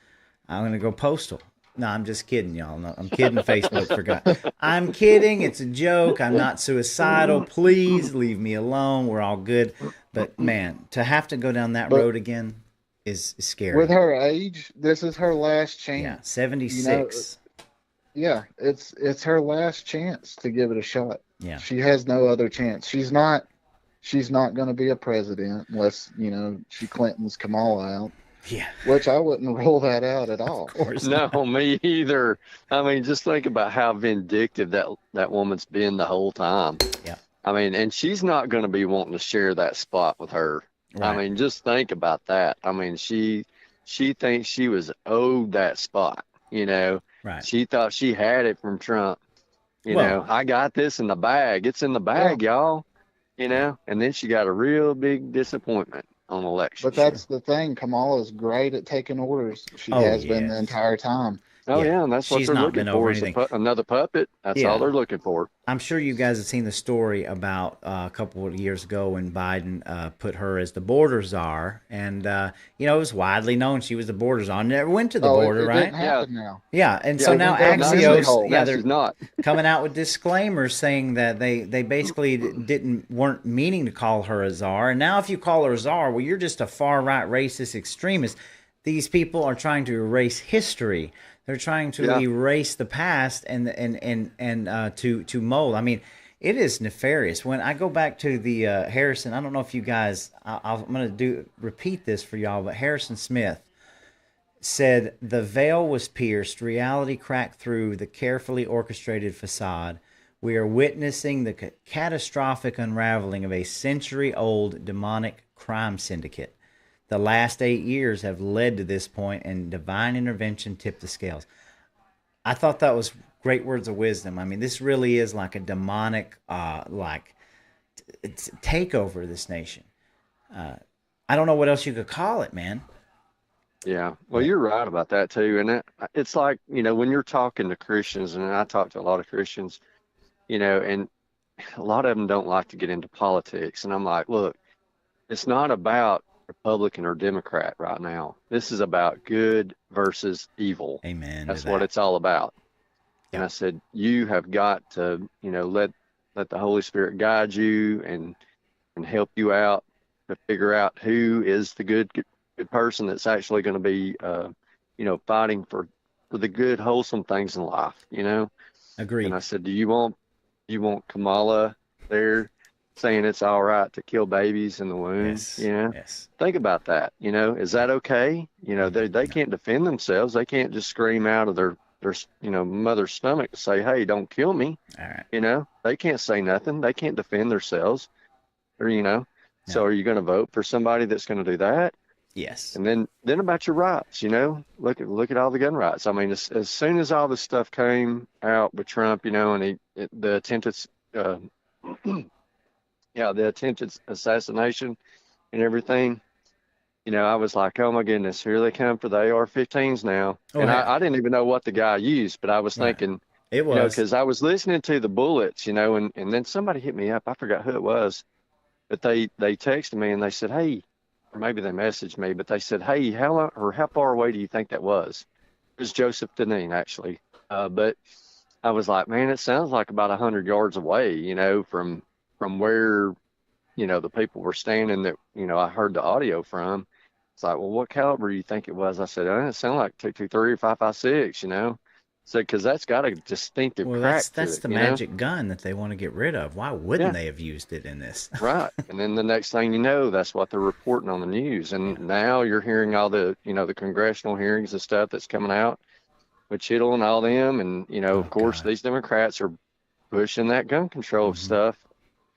I'm gonna go postal. No, I'm just kidding, y'all. No, I'm kidding. Facebook forgot. I'm kidding. It's a joke. I'm not suicidal. Please leave me alone. We're all good. But man, to have to go down that road again is scary. With her age, this is her last chance. Yeah, 76. It's her last chance to give it a shot. Yeah, she has no other chance. She's not going to be a president unless she Clinton's Kamala out. Yeah, which I wouldn't rule that out at all. Of course, no, me either. I mean, just think about how vindictive that woman's been the whole time. Yeah. I mean, and she's not going to be wanting to share that spot with her. Right. I mean, just think about that. I mean, she thinks she was owed that spot. Right. She thought she had it from Trump. I got this in the bag. It's in the bag, y'all. And then she got a real big disappointment on election. But that's the thing. Kamala's great at taking orders. She has been the entire time. Oh yeah, and that's what she's they're not looking been over for is anything. another puppet. That's Yeah. all they're looking for. I'm sure you guys have seen the story about a couple of years ago when Biden put her as the border czar, and it was widely known she was the border czar. Never went to the border, it right? didn't happen now. Yeah, and Yeah, so it now went down the Axios, hole. yeah, This they're is not. coming out with disclaimers saying that they basically weren't meaning to call her a czar, and now if you call her a czar, well, you're just a far right racist extremist. These people are trying to erase history. They're trying to erase the past and to mold. I mean, it is nefarious. When I go back to the Harrison, I don't know if you guys, I'm going to repeat this for y'all, but Harrison Smith said the veil was pierced, reality cracked through the carefully orchestrated facade. We are witnessing the catastrophic unraveling of a century-old demonic crime syndicate. The last 8 years have led to this point, and divine intervention tipped the scales. I thought that was great words of wisdom. I mean, this really is like a demonic, takeover of this nation. I don't know what else you could call it, man. Yeah, well, you're right about that too, and it's like when you're talking to Christians, and I talk to a lot of Christians, and a lot of them don't like to get into politics, and I'm like, look, it's not about Republican or Democrat right now. This is about good versus evil. Amen. That's what it's all about. And I said, you have got to, let the Holy Spirit guide you and help you out to figure out who is the good person that's actually going to be, fighting for the good, wholesome things in life. Agreed. And I said, do you want Kamala there saying it's all right to kill babies in the womb? Yes. Yes. Think about that. Is that okay? They can't defend themselves. They can't just scream out of their mother's stomach to say, hey, don't kill me. All right. They can't say nothing. They can't defend themselves. Or, so are you going to vote for somebody that's going to do that? Yes. And then about your rights, look at all the gun rights. I mean, as soon as all this stuff came out with Trump, and the attempted the attempted assassination and everything, I was like, oh my goodness, here they come for the AR-15s now. Oh, and yeah. I didn't even know what the guy used, but I was thinking, it was because I was listening to the bullets, and then somebody hit me up. I forgot who it was, but they texted me and they said, hey, or maybe they messaged me, but they said, hey, how far away do you think that was? It was Joseph Deneen, actually. But I was like, man, it sounds like about 100 yards away, from where, the people were standing that, I heard the audio from. It's like, well, what caliber do you think it was? I said, it sounded like 223 or 5.56, So, because that's got a distinctive crack to that's it, the magic gun that they want to get rid of. Why wouldn't they have used it in this? Right. And then the next thing you know, that's what they're reporting on the news. And now you're hearing all the, the congressional hearings and stuff that's coming out with Chittle and all them. And, of course, these Democrats are pushing that gun control stuff.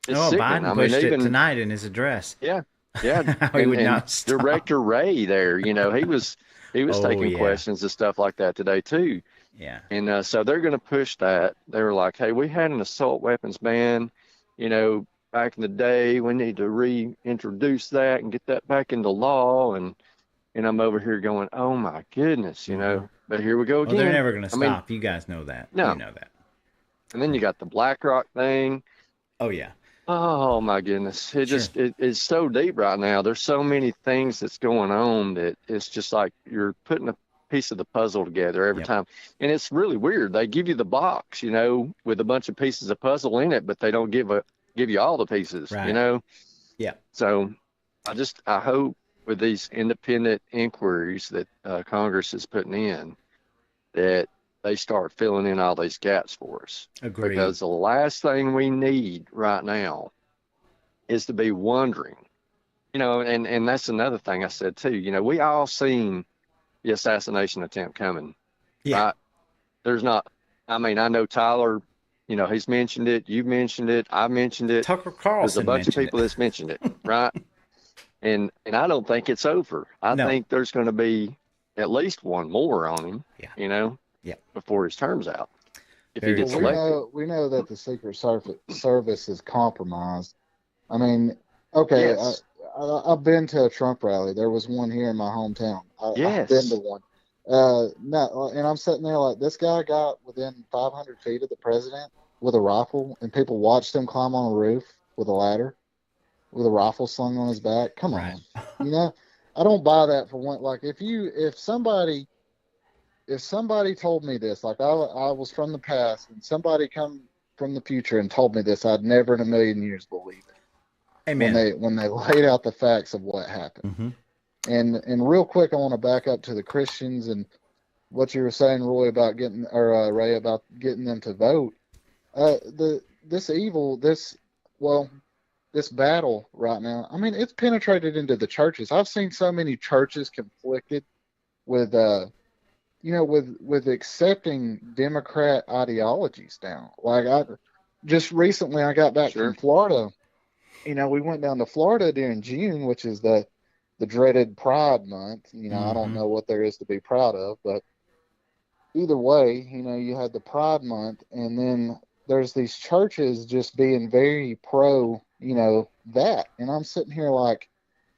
It's sickening. Biden pushed it tonight in his address. Yeah. Yeah. How he would not stop. Director Ray there, he was taking questions and stuff like that today too. Yeah. And so they're going to push that. They were like, hey, we had an assault weapons ban, back in the day. We need to reintroduce that and get that back into law. And I'm over here going, oh my goodness, but here we go again. Well, they're never going to stop. You guys know that. No. You know that. And then you got the BlackRock thing. Oh yeah. Oh my goodness. It's so deep right now. There's so many things that's going on that it's just like you're putting a piece of the puzzle together every time. And it's really weird. They give you the box, with a bunch of pieces of puzzle in it, but they don't give you all the pieces, right. Yeah. So I hope with these independent inquiries that Congress is putting in that they start filling in all these gaps for us. Agreed. Because the last thing we need right now is to be wondering, and that's another thing I said too, we all seen the assassination attempt coming. Yeah. Right? There's not, I know Tyler, he's mentioned it, you've mentioned it, I've mentioned it. Tucker Carlson. There's a bunch of people that's mentioned it, right? And I don't think it's over. I think there's going to be at least one more on him, before his term's out. If he gets elected. We know that the Secret Service is compromised. I mean, okay, Yes. I've been to a Trump rally. There was one here in my hometown. I've been to one. No, and I'm sitting there like this guy got within 500 feet of the president with a rifle, and people watched him climb on a roof with a ladder, with a rifle slung on his back. Come on, you know, I don't buy that for one. Like if somebody told me this, like I was from the past, and somebody come from the future and told me this, I'd never in a million years believe it. Amen. When they laid out the facts of what happened. Mm-hmm. And real quick, I want to back up to the Christians and what you were saying, Roy, about Ray, about getting them to vote. This battle right now, I mean, it's penetrated into the churches. I've seen so many churches conflicted with, with accepting Democrat ideologies now. Like just recently, I got back from Florida. You know, we went down to Florida during June, which is the dreaded Pride Month. You know, I don't know what there is to be proud of, but either way, you know, you had the Pride Month, and then there's these churches just being very pro, you know, that. And I'm sitting here like,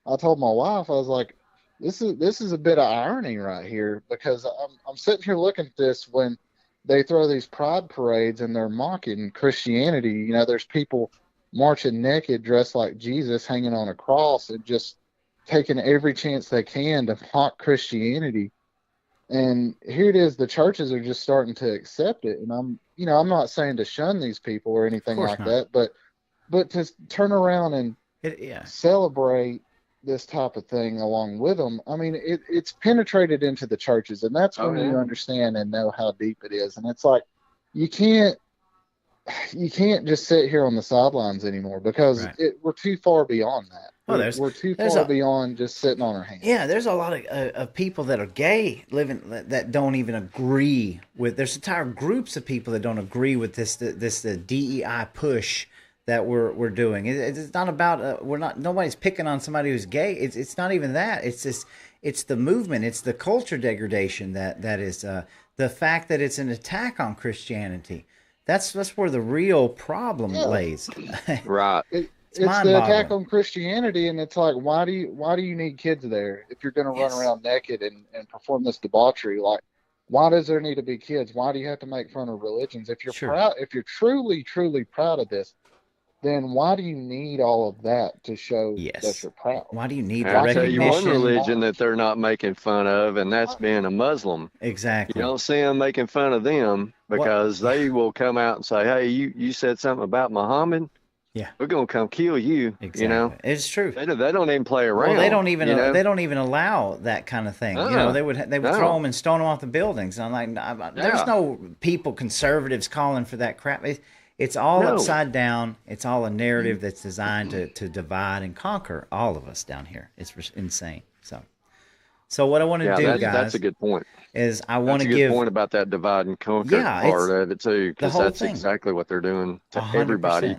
I told my wife, I was like, this is a bit of irony right here, because I'm sitting here looking at this when they throw these pride parades and they're mocking Christianity. You know, there's people marching naked, dressed like Jesus, hanging on a cross, and just taking every chance they can to mock Christianity. And here it is, the churches are just starting to accept it. And I'm not saying to shun these people or anything like that, but to turn around and celebrate this type of thing along with them. I mean, it's penetrated into the churches, and that's when you understand and know how deep it is. And it's like, you can't just sit here on the sidelines anymore, because we're too far beyond that. We're too far beyond just sitting on our hands. Yeah, there's a lot of people that are gay living that don't even agree with. There's entire groups of people that don't agree with the DEI push that we're doing. It's not about nobody's picking on somebody who's gay. It's not even that. It's the movement. It's the culture degradation that is the fact that it's an attack on Christianity. That's where the real problem lays. Right. It's the attack on Christianity, and it's like, why do you need kids there if you're going to run around naked and perform this debauchery? Like, why does there need to be kids? Why do you have to make fun of religions? If you're proud, if you're truly proud of this, then why do you need all of that to show that you're proud? Why do you need the I'll recognition? tell you one religion that they're not making fun of, and that's being a Muslim. Exactly. You don't see them making fun of them, because they will come out and say, hey, you said something about Muhammad? Yeah, we're gonna come kill you. Exactly. You know, it's true. They don't even play around. Well, they don't even you know? they don't even allow that kind of thing. You know, they would throw them and stone them off the buildings. And I'm like, there's no conservatives calling for that crap. It's all upside down. It's all a narrative that's designed to divide and conquer all of us down here. It's insane. So what I want to do, guys, that's a good point. Is I want to give give point about that divide and conquer part of it too, because that's exactly what they're doing to 100%. Everybody.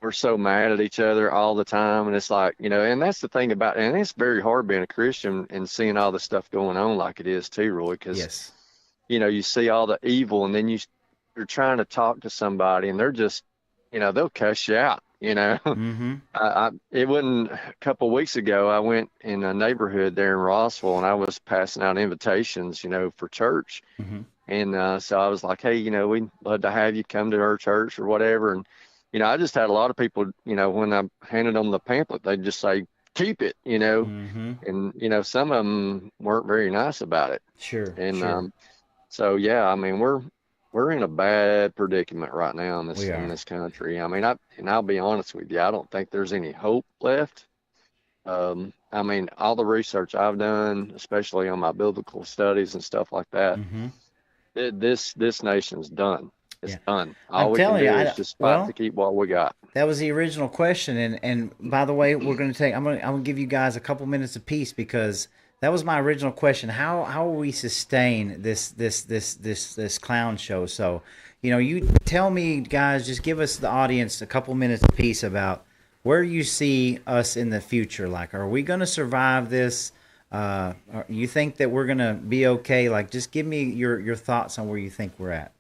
We're so mad at each other all the time, and it's like, you know, and that's the thing about, and it's very hard being a Christian and seeing all the stuff going on like it is too, Roy, because you know, you see all the evil, and then you're trying to talk to somebody, and they're just, you know, they'll cuss you out, you know. It wasn't a couple of weeks ago, I went in a neighborhood there in Rossville, and I was passing out invitations, you know, for church. And so I was like, hey, you know, we'd love to have you come to our church or whatever. And you know, I just had a lot of people, you know, when I handed them the pamphlet, they'd just say, keep it, you know. And, you know, some of them weren't very nice about it. And so, yeah, I mean, we're in a bad predicament right now in this country. I mean, I'll be honest with you, I don't think there's any hope left. I mean, all the research I've done, especially on my biblical studies and stuff like that, this nation's done. It's done. All we can do is just fight to keep what we got. That was the original question, and by the way, we're going to take. I'm going to give you guys a couple minutes apiece, because that was my original question. How will we sustain this clown show? So, you know, you tell me, guys. Just give us, the audience, a couple minutes apiece about where you see us in the future. Like, are we going to survive this? You think that we're going to be okay? Like, just give me your thoughts on where you think we're at.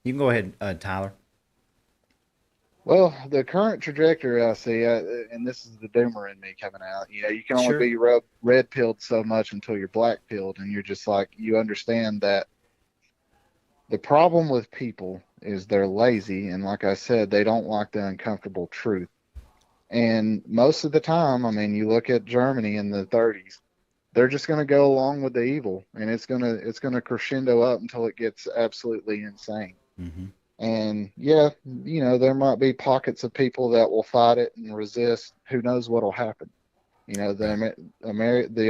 You can go ahead, Tyler. Well, the current trajectory I see, and this is the doomer in me coming out. You can only Sure. be red pilled so much until you're black pilled, and you're just like, you understand that the problem with people is they're lazy, and like I said, they don't like the uncomfortable truth. And most of the time, I mean, you look at Germany in the 30s, they're just going to go along with the evil, and it's going to crescendo up until it gets absolutely insane. Mm-hmm. And yeah, there might be pockets of people that will fight it and resist. Who knows what'll happen? The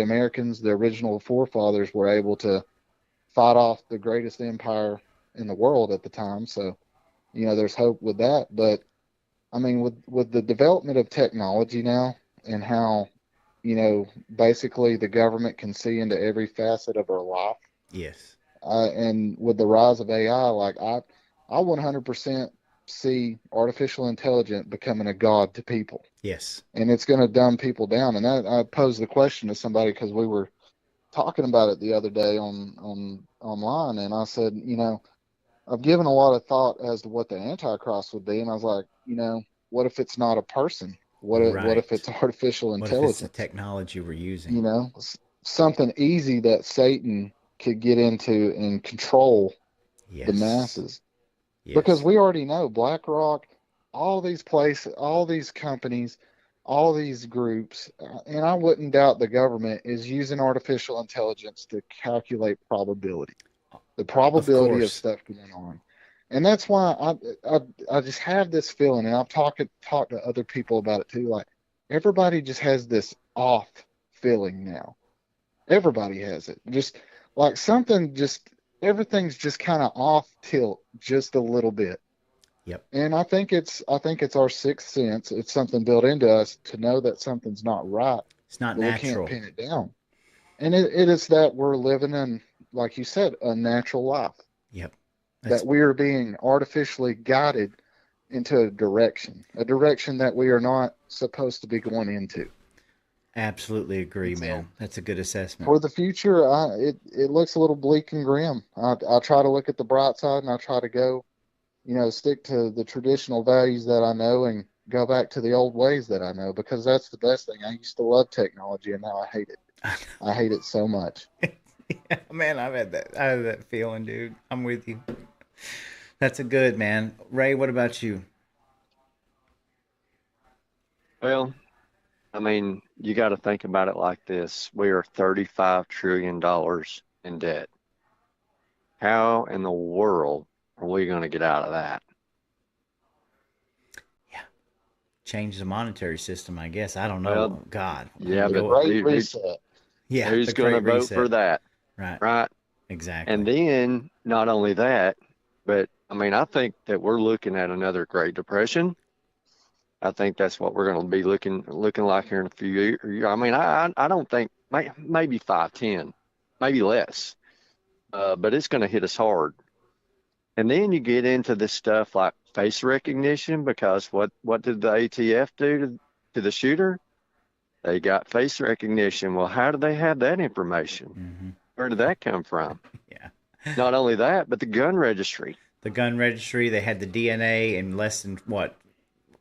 Americans, the original forefathers, were able to fight off the greatest empire in the world at the time. So, there's hope with that. But I mean, with the development of technology now and how, basically the government can see into every facet of our life. Yes. And with the rise of AI, like I 100% see artificial intelligence becoming a god to people. Yes. And it's going to dumb people down. And I posed the question to somebody because we were talking about it the other day online, and I said, I've given a lot of thought as to what the Antichrist would be, and I was like, what if it's not a person? What if it's artificial intelligence? What if it's the technology we're using? Something easy that Satan could get into and control the masses. Yes. Because we already know BlackRock, all these places, all these companies, all these groups, and I wouldn't doubt the government is using artificial intelligence to calculate probability, the probability of stuff going on. And that's why I just have this feeling, and I've talked to other people about it too. Like, everybody just has this off feeling now. Everybody has it. Just like everything's just kind of off tilt just a little bit. Yep. And I think it's our sixth sense. It's something built into us to know that something's not right. It's not We natural. can't pin it down. And it is that we're living in, like you said, a natural life. Yep. That we are being artificially guided into a direction that we are not supposed to be going into. Absolutely agree, man. That's a good assessment. For the future, it looks a little bleak and grim. I try to look at the bright side, and I try to go, stick to the traditional values that I know and go back to the old ways that I know, because that's the best thing. I used to love technology, and now I hate it. I hate it so much. Yeah, man, I had that feeling, dude. I'm with you. That's a good, man. Ray, what about you? Well, I mean, you got to think about it like this. We are $35 trillion in debt. How in the world are we going to get out of that? Yeah. Change the monetary system, I guess. I don't know. Well, God. Yeah, but Great reset. Yeah. Who's going to vote for that? Right. Right. Exactly. And then not only that, but I mean, I think that we're looking at another Great Depression. I think that's what we're going to be looking like here in a few years. I mean, I don't think maybe 5, 10, maybe less, but it's going to hit us hard. And then you get into this stuff like face recognition, because what did the ATF do to the shooter? They got face recognition. Well, how did they have that information? Mm-hmm. Where did that come from? Yeah. Not only that, but the gun registry. The gun registry, they had the DNA in less than, what,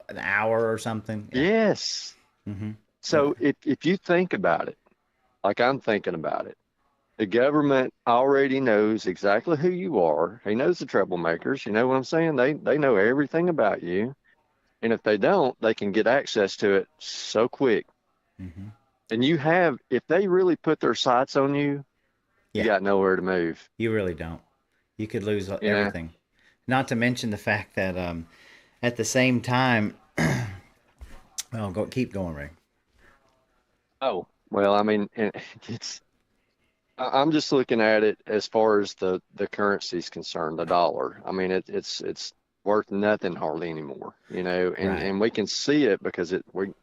an hour or something? Yeah. Yes. Mm-hmm. So if you think about it, like I'm thinking about it, the government already knows exactly who you are. He knows the troublemakers. You know what I'm saying? They know everything about you. And if they don't, they can get access to it so quick. Mm-hmm. And if they really put their sights on you, you got nowhere to move. You really don't. You could lose everything. Not to mention the fact that at the same time, well, keep going, Ray. Oh, well, I mean, I'm just looking at it as far as the currency is concerned, the dollar. I mean, it's worth nothing hardly anymore, and we can see it because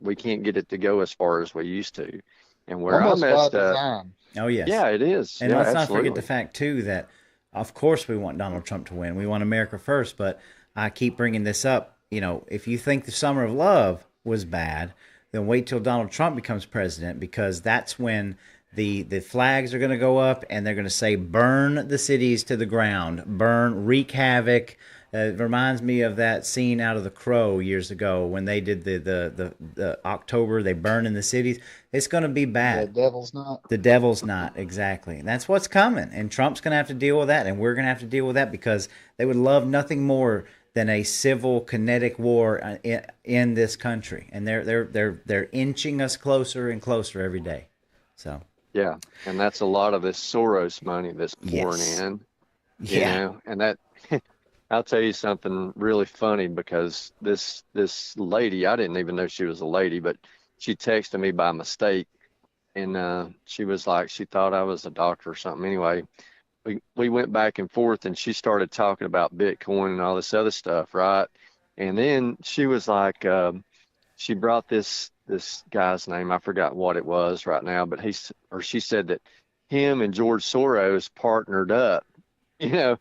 we can't get it to go as far as we used to. And where Almost I messed by up. design. Oh, yes. Yeah, it is. And yeah, let's absolutely. not forget the fact, too, that, of course, we want Donald Trump to win. We want America first. But I keep bringing this up. If you think the Summer of Love was bad, then wait till Donald Trump becomes president, because that's when the flags are going to go up and they're going to say, burn the cities to the ground, wreak havoc, It reminds me of that scene out of The Crow years ago when they did the October, they burn in the cities. It's going to be bad. The devil's not. The devil's not, exactly. And that's what's coming. And Trump's going to have to deal with that, and we're going to have to deal with that, because they would love nothing more than a civil kinetic war in this country. And they're inching us closer and closer every day. So yeah, and that's a lot of this Soros money that's pouring in. You know, and that I'll tell you something really funny, because this lady, I didn't even know she was a lady, but she texted me by mistake, and she was like, she thought I was a doctor or something. Anyway, we went back and forth, and she started talking about Bitcoin and all this other stuff, right? And then she was like, she brought this guy's name, I forgot what it was right now, but she said that him and George Soros partnered up, you know,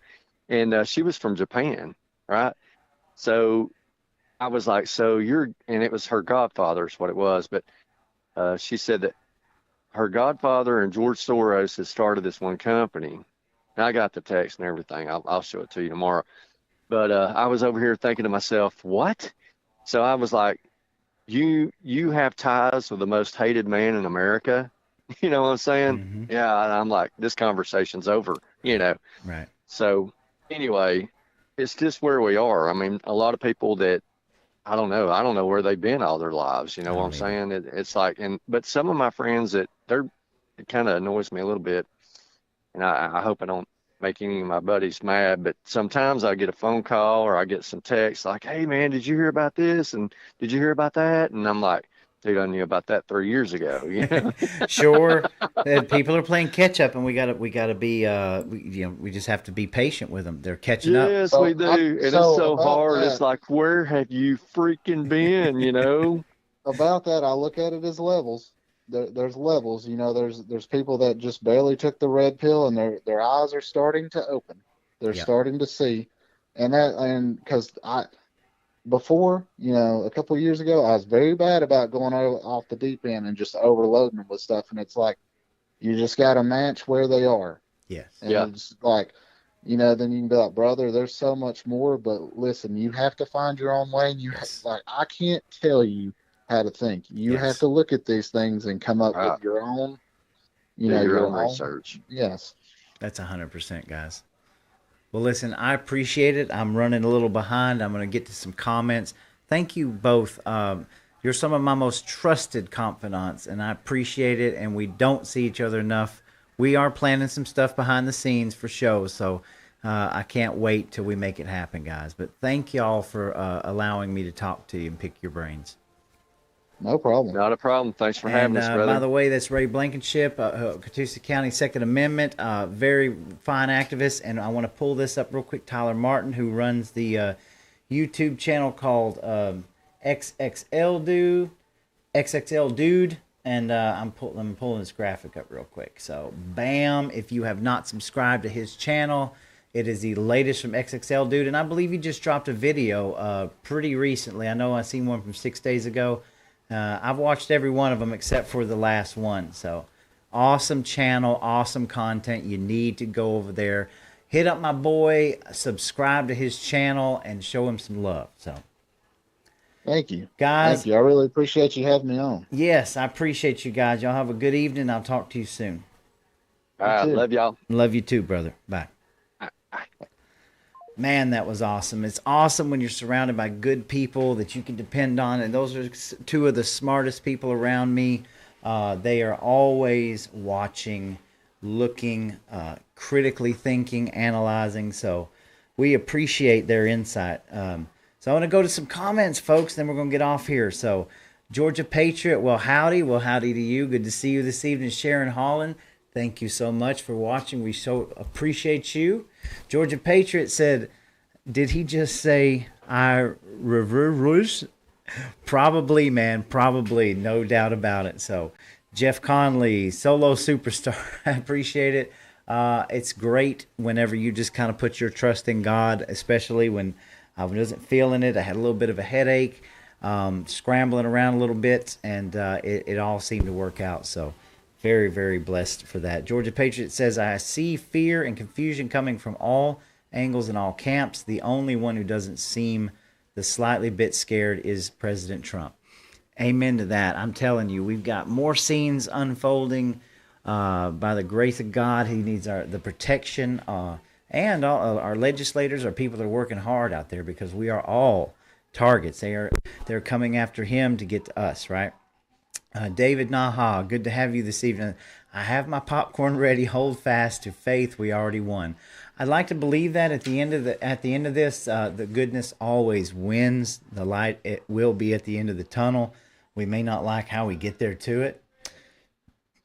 and she was from Japan, right? So I was like, and it was her godfather is what it was, but she said that her godfather and George Soros has started this one company. And I got the text and everything. I'll show it to you tomorrow. But I was over here thinking to myself, what? So I was like, you have ties with the most hated man in America? You know what I'm saying? Mm-hmm. Yeah, and I'm like, this conversation's over, you know? Right. So anyway, it's just where we are. I mean, a lot of people that, I don't know where they've been all their lives. You know what I'm saying? It's like, but some of my friends it kind of annoys me a little bit. And I hope I don't make any of my buddies mad, but sometimes I get a phone call or I get some texts like, hey man, did you hear about this? And did you hear about that? And I'm like, dude, I knew about that 3 years ago. You know? Sure. People are playing catch up, and we gotta be, we just have to be patient with them. They're catching up. Yes, we do. And it's so hard. It's like, where have you freaking been, you know? About that, I look at it as levels. There's levels, you know. There's people that just barely took the red pill, and their eyes are starting to open. They're starting to see, and because before, you know, a couple of years ago, I was very bad about going off the deep end and just overloading them with stuff. And it's like, you just got to match where they are. Yes. And it's like, you know, then you can be like, brother, there's so much more, but listen, you have to find your own way. And like, I can't tell you how to think. You have to look at these things and come up with your own, your own research. Yes. That's 100%, guys. Well, listen, I appreciate it. I'm running a little behind. I'm going to get to some comments. Thank you both. You're some of my most trusted confidants, and I appreciate it, and we don't see each other enough. We are planning some stuff behind the scenes for shows, so I can't wait till we make it happen, guys. But thank y'all for allowing me to talk to you and pick your brains. No problem. Not a problem. Thanks for having us, brother. By the way, that's Ray Blankenship, Catoosa County Second Amendment, very fine activist. And I want to pull this up real quick. Tyler Martin, who runs the YouTube channel called XXL Dude. And I'm pulling this graphic up real quick. So, bam! If you have not subscribed to his channel, it is the latest from XXL Dude. And I believe he just dropped a video pretty recently. I know I seen one from 6 days ago. I've watched every one of them except for the last one. So, awesome channel, awesome content. You need to go over there. Hit up my boy, subscribe to his channel, and show him some love. So, thank you. Guys. Thank you. I really appreciate you having me on. Yes, I appreciate you guys. Y'all have a good evening. I'll talk to you soon. All right, love y'all. Love you too, brother. Bye. Man, that was awesome. It's awesome when you're surrounded by good people that you can depend on. And those are two of the smartest people around me. They are always watching, looking, critically thinking, analyzing. So we appreciate their insight. So I want to go to some comments, folks. Then we're going to get off here. So Georgia Patriot, well, howdy. Well, howdy to you. Good to see you this evening. Sharon Holland, thank you so much for watching. We so appreciate you. Georgia Patriot said, did he just say I reverse? Probably, man. Probably. No doubt about it. So Jeff Conley, solo superstar. I appreciate it. It's great whenever you just kind of put your trust in God, especially when I wasn't feeling it. I had a little bit of a headache, scrambling around a little bit, and it all seemed to work out. So very, very blessed for that. Georgia Patriot says, I see fear and confusion coming from all angles in all camps. The only one who doesn't seem the slightly bit scared is President Trump. Amen to that. I'm telling you, we've got more scenes unfolding by the grace of God. He needs the protection, and all, our legislators are people that are working hard out there, because we are all targets. They're coming after him to get to us, right? David Naha, good to have you this evening. I have my popcorn ready. Hold fast to faith. We already won. I'd like to believe that at the end of this, the goodness always wins. The light, it will be at the end of the tunnel. We may not like how we get there to it,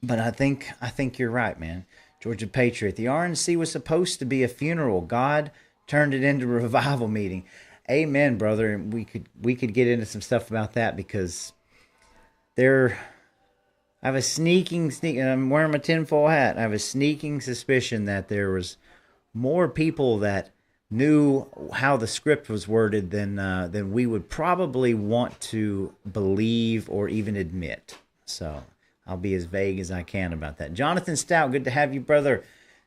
but I think you're right, man. Georgia Patriot. The RNC was supposed to be a funeral. God turned it into a revival meeting. Amen, brother. And we could get into some stuff about that, because I have a sneaking, and I'm wearing my tinfoil hat. I have a sneaking suspicion that there was more people that knew how the script was worded than we would probably want to believe or even admit. So I'll be as vague as I can about that. Jonathan Stout, good to have you, brother.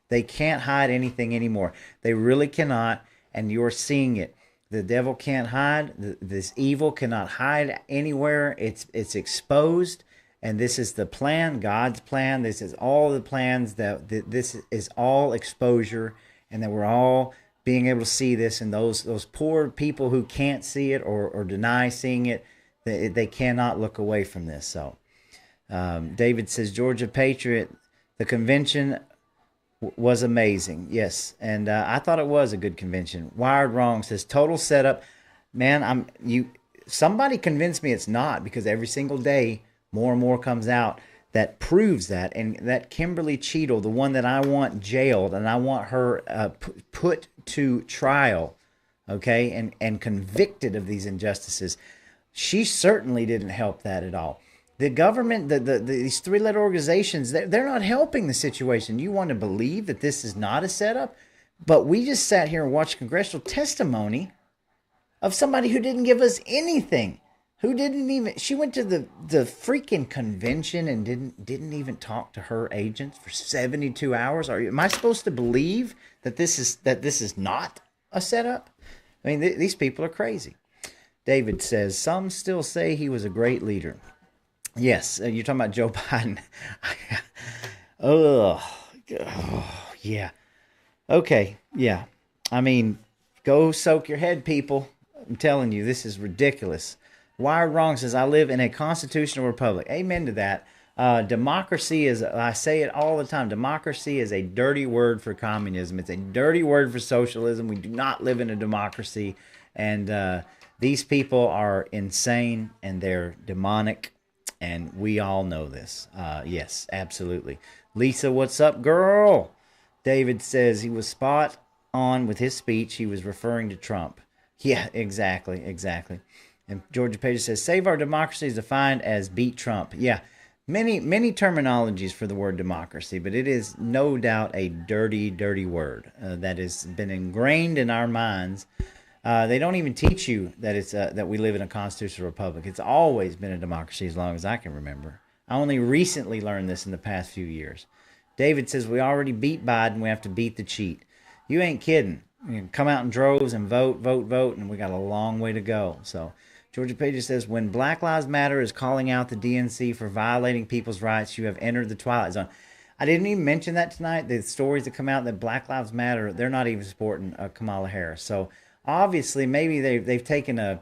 They can't hide anything anymore. They really cannot, and you're seeing it. The devil can't hide. This evil cannot hide anywhere. It's exposed, and this is the plan, God's plan. This is all the plans. This is all exposure, and that we're all being able to see this. And those poor people who can't see it or deny seeing it, they cannot look away from this. So David says, Georgia Patriot, the convention was amazing. Yes, and I thought it was a good convention. Wired Wrong says, total setup. Man, somebody convinced me it's not, because every single day more and more comes out that proves that. And that Kimberly Cheadle, the one that I want jailed and I want her put to trial, okay, and convicted of these injustices, she certainly didn't help that at all. The government, these three-letter organizations, they're not helping the situation. You want to believe that this is not a setup? But we just sat here and watched congressional testimony of somebody who didn't give us anything. She went to the freaking convention and didn't even talk to her agents for 72 hours. Am I supposed to believe that this is not a setup? I mean, these people are crazy. David says, some still say he was a great leader. Yes, you're talking about Joe Biden. Oh, yeah. Okay, yeah. I mean, go soak your head, people. I'm telling you, this is ridiculous. Wired Wrong says, I live in a constitutional republic. Amen to that. Democracy is, I say it all the time, democracy is a dirty word for communism. It's a dirty word for socialism. We do not live in a democracy. And these people are insane and they're demonic. And we all know this. Yes, absolutely. Lisa, what's up, girl? David says he was spot on with his speech. He was referring to Trump. Yeah, exactly. And Georgia Page says, save our democracy is defined as beat Trump. Yeah, many terminologies for the word democracy, but it is no doubt a dirty, dirty word that has been ingrained in our minds. They don't even teach you that it's that we live in a constitutional republic. It's always been a democracy as long as I can remember. I only recently learned this in the past few years. David says, we already beat Biden. We have to beat the cheat. You ain't kidding. You can come out in droves and vote, and we got a long way to go. So Georgia Page says, when Black Lives Matter is calling out the DNC for violating people's rights, you have entered the twilight zone. I didn't even mention that tonight. The stories that come out that Black Lives Matter, they're not even supporting Kamala Harris. So obviously, maybe they've taken they're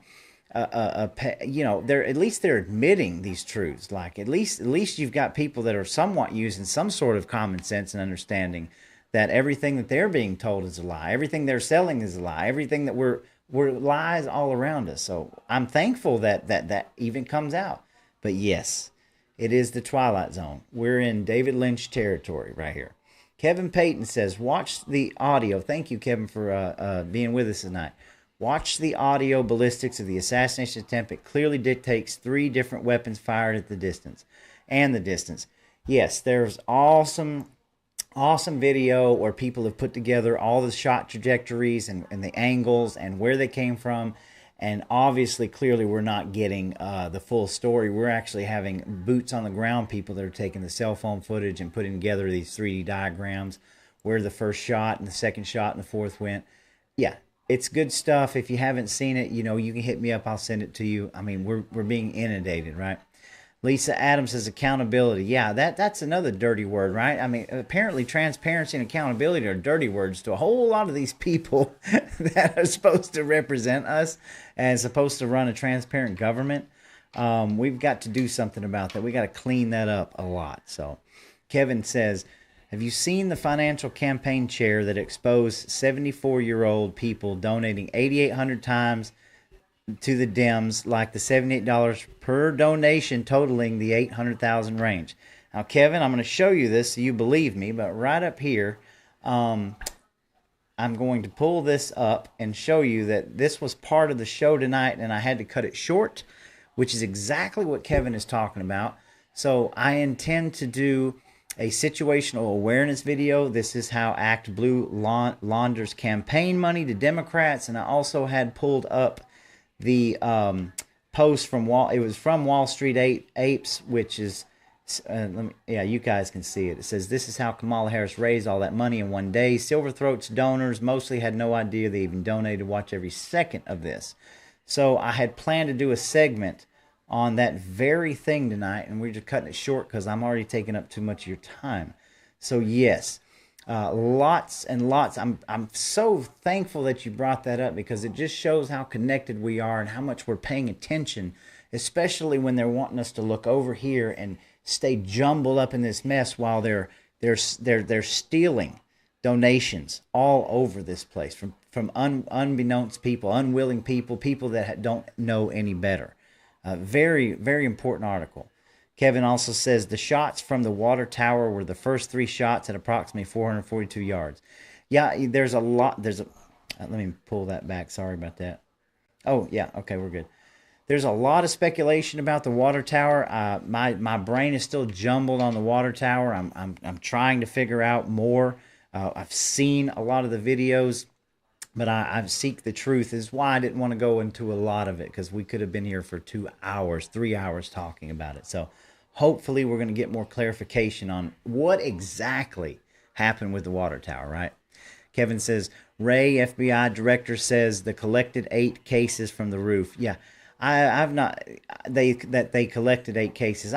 at least they're admitting these truths. Like at least you've got people that are somewhat using some sort of common sense and understanding that everything that they're being told is a lie. Everything they're selling is a lie. Everything that we're lies all around us. So I'm thankful that even comes out. But yes, it is the twilight zone. We're in David Lynch territory right here. Kevin Payton says, watch the audio. Thank you, Kevin, for being with us tonight. Watch the audio ballistics of the assassination attempt. It clearly dictates 3 different weapons fired at the distance. Yes, there's awesome video where people have put together all the shot trajectories and the angles and where they came from. And obviously, clearly, we're not getting the full story. We're actually having boots on the ground people that are taking the cell phone footage and putting together these 3D diagrams where the first shot and the second shot and the fourth went. yeah, it's good stuff. If you haven't seen it, you know, you can hit me up. I'll send it to you. I mean, we're being inundated, right? Lisa Adams says accountability. Yeah, that's another dirty word, right? I mean, apparently transparency and accountability are dirty words to a whole lot of these people that are supposed to represent us and supposed to run a transparent government. We've got to do something about that. We got to clean that up a lot. So Kevin says, have you seen the financial campaign chair that exposed 74-year-old people donating 8,800 times to the Dems, like the $78 per donation, totaling the 800,000 range? Now, Kevin, I'm going to show you this so you believe me, but right up here, I'm going to pull this up and show you that this was part of the show tonight, and I had to cut it short, which is exactly what Kevin is talking about. So I intend to do a situational awareness video. This is how Act Blue launders campaign money to Democrats, and I also had pulled up the post from Wall Street Apes, which is you guys can see it. It says, this is how Kamala Harris raised all that money in one day. Silverthroat's donors mostly had no idea they even donated. Watch every second of this. So I had planned to do a segment on that very thing tonight, and we're just cutting it short because I'm already taking up too much of your time. So yes, lots and lots. I'm so thankful that you brought that up, because it just shows how connected we are and how much we're paying attention, especially when they're wanting us to look over here and stay jumbled up in this mess while they're stealing donations all over this place from unbeknownst people, unwilling people, people that don't know any better. Very, very important article. Kevin also says the shots from the water tower were the first 3 shots at approximately 442 yards. Yeah, there's a lot. Let me pull that back. Sorry about that. Oh, yeah. Okay, we're good. There's a lot of speculation about the water tower. My brain is still jumbled on the water tower. I'm trying to figure out more. I've seen a lot of the videos, but I seek the truth. Is why I didn't want to go into a lot of it, because we could have been here for 2 hours, 3 hours talking about it. So hopefully we're going to get more clarification on what exactly happened with the water tower, right? Kevin says, Ray, FBI director, says the collected 8 cases from the roof. Yeah, I've not. They collected 8 cases.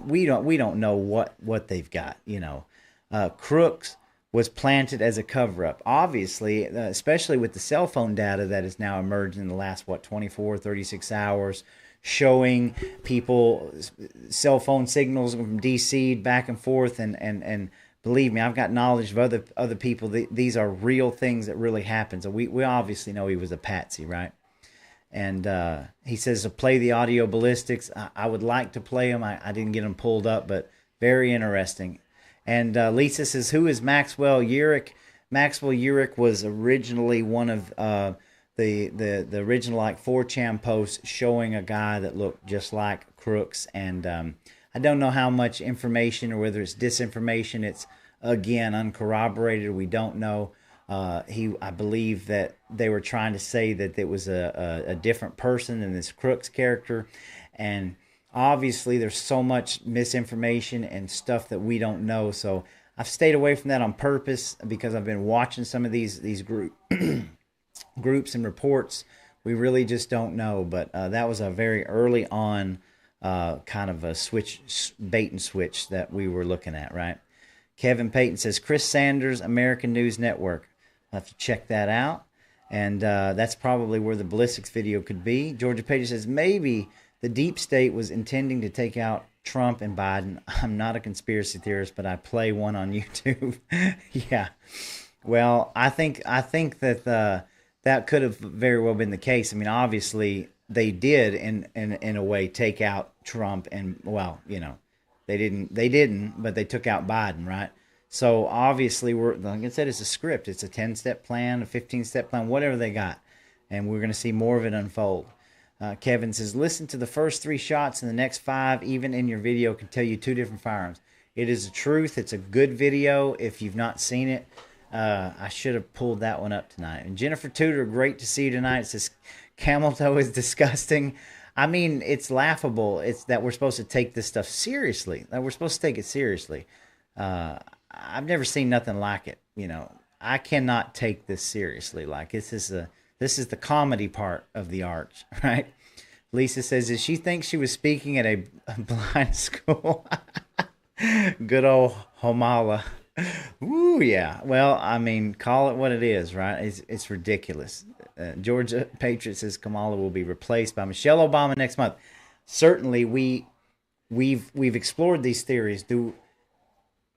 We don't know what they've got. You know, Crooks was planted as a cover-up. Obviously, especially with the cell phone data that is now emerging in the last, 24, 36 hours, showing people cell phone signals from D.C. back and forth. And believe me, I've got knowledge of other people. These are real things that really happen. So we obviously know he was a patsy, right? And he says to play the audio ballistics. I would like to play them. I didn't get them pulled up, but very interesting. And Lisa says, who is Maxwell Urich? Maxwell Urich was originally one of the original 4chan posts showing a guy that looked just like Crooks. And I don't know how much information or whether it's disinformation. It's, again, uncorroborated. We don't know. I believe that they were trying to say that it was a different person than this Crooks character. And obviously, there's so much misinformation and stuff that we don't know. So I've stayed away from that on purpose, because I've been watching some of these groups and reports. We really just don't know. But that was a very early on kind of a bait and switch that we were looking at, right? Kevin Payton says, Chris Sanders, American News Network. I'll have to check that out. And that's probably where the ballistics video could be. Georgia Page says, maybe the deep state was intending to take out Trump and Biden. I'm not a conspiracy theorist, but I play one on YouTube. Yeah. Well, I think that that could have very well been the case. I mean, obviously they did in a way take out Trump, and well, you know, they didn't, but they took out Biden, right? So obviously like I said, it's a script. It's a 10-step plan, a 15-step plan, whatever they got, and we're going to see more of it unfold. Kevin says, listen to the first 3 shots, and the next 5, even in your video, can tell you 2 different firearms. It is the truth. It's a good video. If you've not seen it, I should have pulled that one up tonight. And Jennifer Tudor, great to see you tonight. It says, camel toe is disgusting. I mean, it's laughable. It's that we're supposed to take this stuff seriously. That we're supposed to take it seriously. I've never seen nothing like it. You know, I cannot take this seriously. Like this is the comedy part of the art, right? Lisa says that she thinks she was speaking at a blind school. Good old Homala. Ooh, yeah. Well, I mean, call it what it is, right? It's ridiculous. Georgia Patriot says Kamala will be replaced by Michelle Obama next month. Certainly, we've explored these theories. Do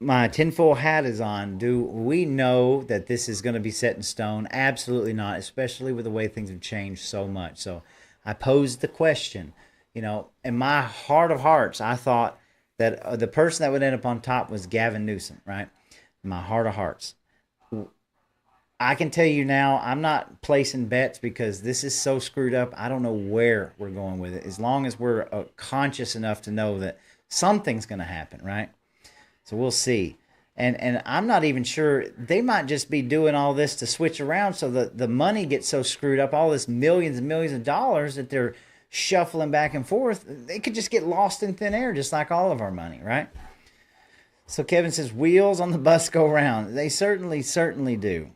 my tinfoil hat is on? Do we know that this is going to be set in stone? Absolutely not, especially with the way things have changed so much. So I posed the question. You know, in my heart of hearts, I thought that the person that would end up on top was Gavin Newsom, right? In my heart of hearts. I can tell you now, I'm not placing bets because this is so screwed up. I don't know where we're going with it. As long as we're conscious enough to know that something's going to happen, right? So we'll see. And I'm not even sure. They might just be doing all this to switch around so that the money gets so screwed up, all this millions and millions of dollars that they're shuffling back and forth. They could just get lost in thin air just like all of our money, right? So Kevin says, wheels on the bus go round. They certainly do.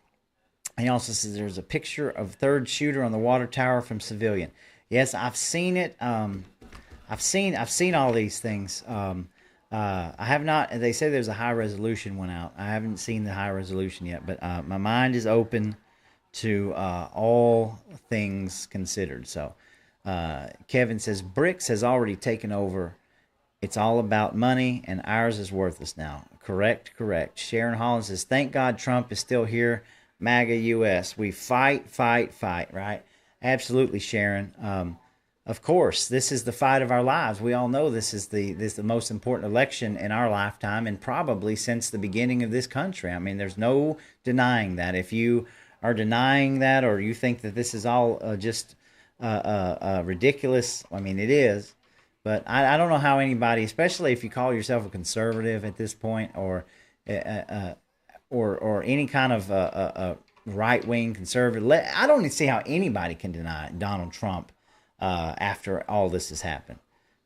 He also says there's a picture of third shooter on the water tower from civilian. Yes, I've seen it. I've seen all these things. I have not. They say there's a high resolution one out. I haven't seen the high resolution yet, but my mind is open to all things considered. So Kevin says BRICS has already taken over. It's all about money, and ours is worthless now. Correct. Sharon Holland says, thank God Trump is still here. MAGA US. We fight, right? Absolutely, Sharon. Of course, this is the fight of our lives. We all know this is the most important election in our lifetime and probably since the beginning of this country. I mean, there's no denying that. If you are denying that or you think that this is all just ridiculous, I mean, it is. But I don't know how anybody, especially if you call yourself a conservative at this point or any kind of right-wing conservative, I don't even see how anybody can deny Donald Trump after all this has happened.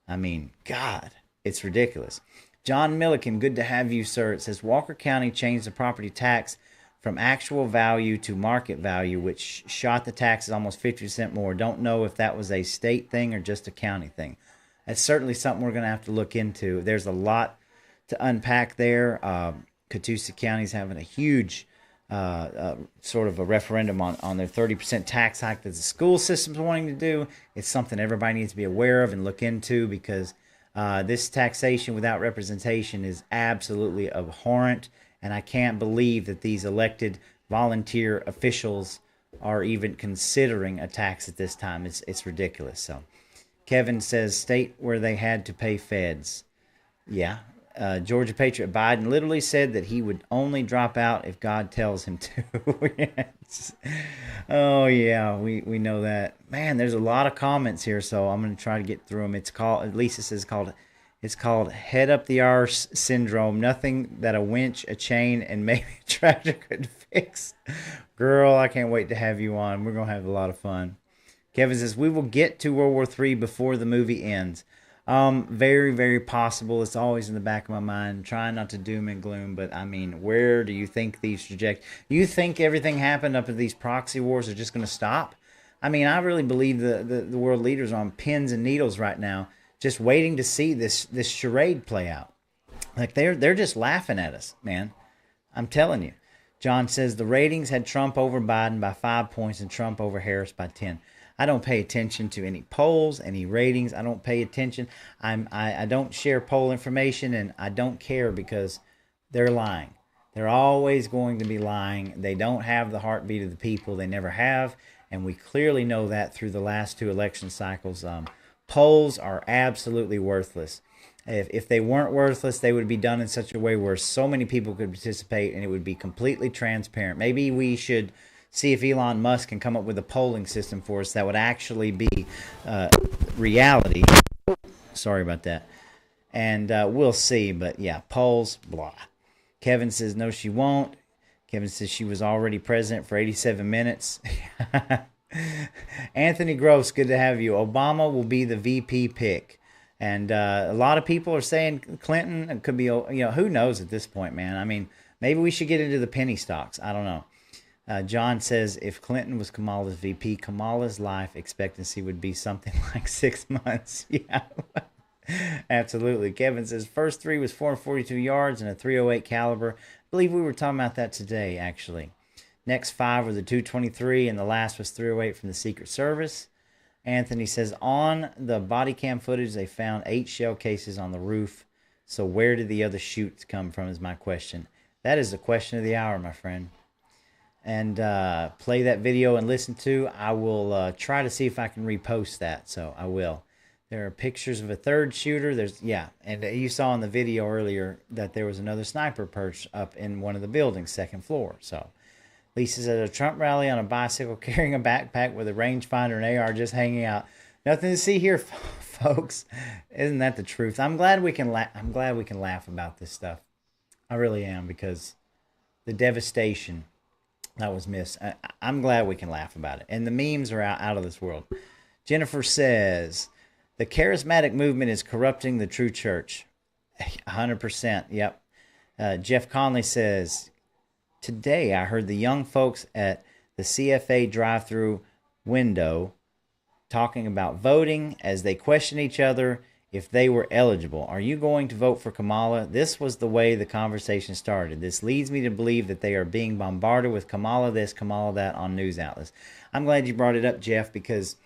I mean, God, it's ridiculous. John Milliken, good to have you, sir. It says Walker County changed the property tax from actual value to market value, which shot the taxes almost 50% more. Don't know if that was a state thing or just a county thing. That's certainly something we're going to have to look into. There's a lot to unpack there. Catoosa County's having a huge sort of a referendum on their 30% tax hike that the school system's wanting to do. It's something everybody needs to be aware of and look into because this taxation without representation is absolutely abhorrent, and I can't believe that these elected volunteer officials are even considering a tax at this time. It's ridiculous. So Kevin says state where they had to pay feds. Yeah. Georgia Patriot Biden literally said that he would only drop out if God tells him to. Yes. Oh, yeah, we know that. Man, there's a lot of comments here, so I'm going to try to get through them. It's called, Lisa says it's called head up the arse syndrome. Nothing that a winch, a chain, and maybe a tractor could fix. Girl, I can't wait to have you on. We're going to have a lot of fun. Kevin says, we will get to World War III before the movie ends. Very, very possible. It's always in the back of my mind. Trying not to doom and gloom, but I mean, where do you think these trajectories? You think everything happened up at these proxy wars are just going to stop? I mean, I really believe the world leaders are on pins and needles right now, just waiting to see this charade play out. Like they're just laughing at us, man. I'm telling you. John says the ratings had Trump over Biden by 5 points and Trump over Harris by 10. I don't pay attention to any polls, any ratings. I don't pay attention. I don't share poll information, and I don't care because they're lying. They're always going to be lying. They don't have the heartbeat of the people. They never have, and we clearly know that through the last two election cycles. Polls are absolutely worthless. If they weren't worthless, they would be done in such a way where so many people could participate, and it would be completely transparent. Maybe we should see if Elon Musk can come up with a polling system for us that would actually be reality. Sorry about that. And we'll see. But yeah, polls, blah. Kevin says, no, she won't. Kevin says she was already president for 87 minutes. Anthony Gross, good to have you. Obama will be the VP pick. And a lot of people are saying Clinton could be, who knows at this point, man. I mean, maybe we should get into the penny stocks. I don't know. John says if Clinton was Kamala's VP, Kamala's life expectancy would be something like 6 months. Yeah, absolutely. Kevin says first three was 442 yards and a 308 caliber. I believe we were talking about that today, actually. Next five were the 223, and the last was 308 from the Secret Service. Anthony says on the body cam footage, they found 8 shell cases on the roof. So where did the other shoots come from is my question. That is the question of the hour, my friend. And play that video and listen to. I will try to see if I can repost that. So I will. There are pictures of a third shooter. And you saw in the video earlier that there was another sniper perched up in one of the buildings, second floor. So Lisa's at a Trump rally on a bicycle carrying a backpack with a rangefinder and AR just hanging out. Nothing to see here, folks. Isn't that the truth? I'm glad we can laugh about this stuff. I really am, because the devastation that was missed. I'm glad we can laugh about it. And the memes are out of this world. Jennifer says the charismatic movement is corrupting the true church. 100%. Yep. Jeff Conley says, today I heard the young folks at the CFA drive-through window talking about voting as they question each other if they were eligible. Are you going to vote for Kamala? This was the way the conversation started. This leads me to believe that they are being bombarded with Kamala this, Kamala that on news outlets. I'm glad you brought it up, Jeff, because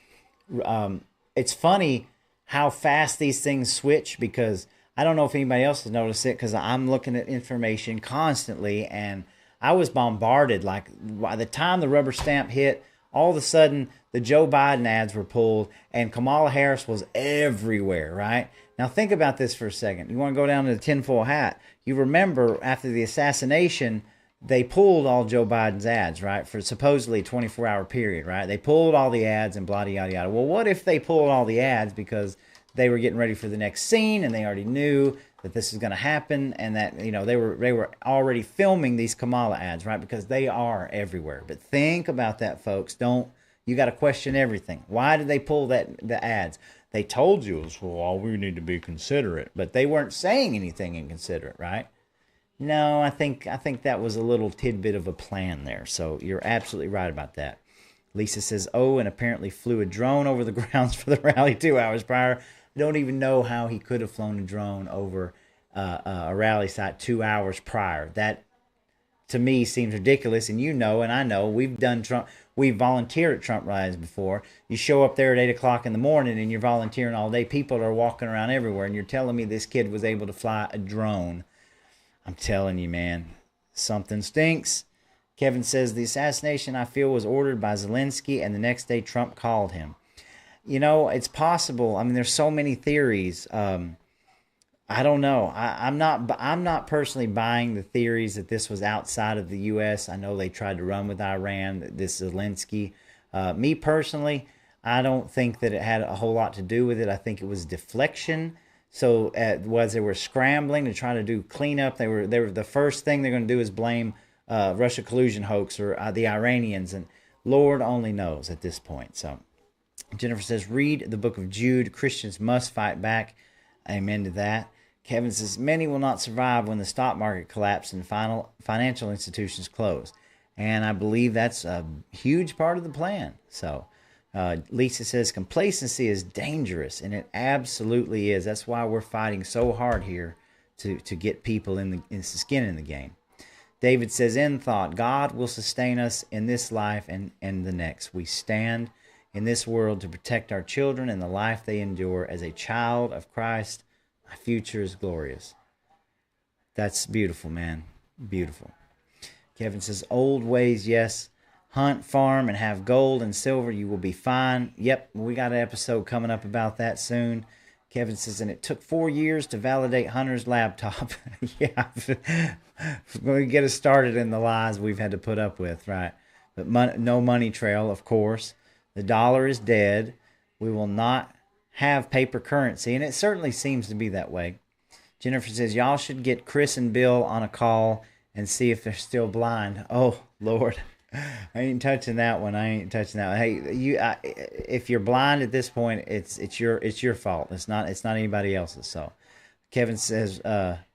it's funny how fast these things switch, because I don't know if anybody else has noticed it, because I'm looking at information constantly, and I was bombarded. Like, by the time the rubber stamp hit, all of a sudden the Joe Biden ads were pulled and Kamala Harris was everywhere, right? Now think about this for a second. You want to go down to the tinfoil hat. You remember after the assassination, they pulled all Joe Biden's ads, right? For supposedly a 24-hour period, right? They pulled all the ads and blah, yada, yada. Well, what if they pulled all the ads because they were getting ready for the next scene and they already knew that this is going to happen, and that, you know, they were already filming these Kamala ads, right? Because they are everywhere. But think about that, folks. You got to question everything. Why did they pull the ads? They told you it was, well, we need to be considerate, but they weren't saying anything inconsiderate, right? No, I think that was a little tidbit of a plan there. So you're absolutely right about that. Lisa says, oh, and apparently flew a drone over the grounds for the rally 2 hours prior. I don't even know how he could have flown a drone over a rally site 2 hours prior. That, to me, seems ridiculous. And you know, and I know, we've volunteered at Trump rallies before. You show up there at 8 o'clock in the morning and you're volunteering all day. People are walking around everywhere, and you're telling me this kid was able to fly a drone. I'm telling you, man, something stinks. Kevin says the assassination, I feel, was ordered by Zelensky, and the next day Trump called him. You know, it's possible. I mean, there's so many theories. I don't know. I'm not personally buying the theories that this was outside of the U.S. I know they tried to run with Iran, this Zelensky. Me personally, I don't think that it had a whole lot to do with it. I think it was deflection. So as they were scrambling to try to do cleanup, they were the first thing they're going to do is blame Russia collusion hoax or the Iranians, and Lord only knows at this point. So Jennifer says, read the book of Jude. Christians must fight back. Amen to that. Kevin says, many will not survive when the stock market collapses and financial institutions close. And I believe that's a huge part of the plan. So Lisa says, complacency is dangerous, and it absolutely is. That's why we're fighting so hard here to get people in the skin in the game. David says, in thought, God will sustain us in this life and the next. We stand in this world to protect our children and the life they endure. As a child of Christ, my future is glorious. That's beautiful, man. Beautiful. Kevin says, old ways, yes. Hunt, farm, and have gold and silver. You will be fine. Yep, we got an episode coming up about that soon. Kevin says, and it took 4 years to validate Hunter's laptop. Yeah, we're going to get us started in the lies we've had to put up with, right? But no money trail, of course. The dollar is dead. We will not have paper currency, and it certainly seems to be that way. Jennifer says, y'all should get Chris and Bill on a call and see if they're still blind. Oh, Lord. I ain't touching that one. Hey, if you're blind at this point, it's your fault. It's not anybody else's. So Kevin says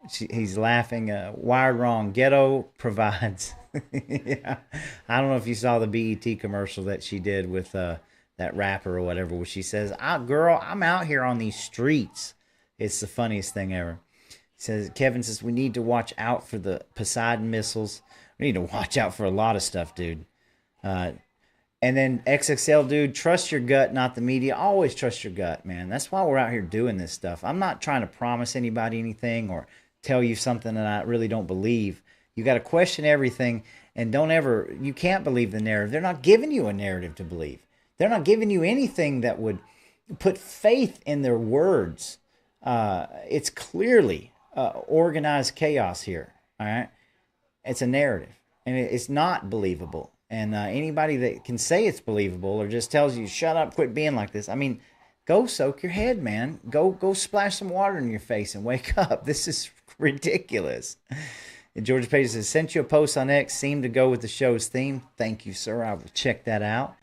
he's laughing. Wired wrong. Ghetto provides. Yeah. I don't know if you saw the BET commercial that she did with that rapper or whatever, where she says, girl, I'm out here on these streets. It's the funniest thing ever. Kevin says, we need to watch out for the Poseidon missiles. We need to watch out for a lot of stuff, dude. And then XXL, dude, trust your gut, not the media. Always trust your gut, man. That's why we're out here doing this stuff. I'm not trying to promise anybody anything or tell you something that I really don't believe. You got to question everything, and you can't believe the narrative. They're not giving you a narrative to believe. They're not giving you anything that would put faith in their words. It's clearly organized chaos here, all right? It's a narrative, and it's not believable. And anybody that can say it's believable or just tells you, shut up, quit being like this, I mean, go soak your head, man. Go splash some water in your face and wake up. This is ridiculous. And George Page says, sent you a post on X, seemed to go with the show's theme. Thank you, sir. I will check that out.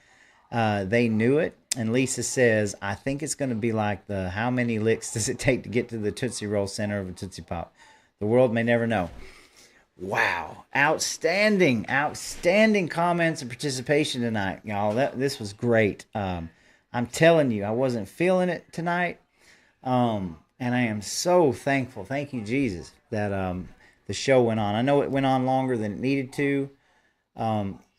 They knew it. And Lisa says, I think it's going to be like the how many licks does it take to get to the Tootsie Roll center of a Tootsie Pop? The world may never know. Wow. Outstanding comments and participation tonight, y'all. This was great. I'm telling you, I wasn't feeling it tonight. And I am so thankful. Thank you, Jesus, that the show went on. I know it went on longer than it needed to.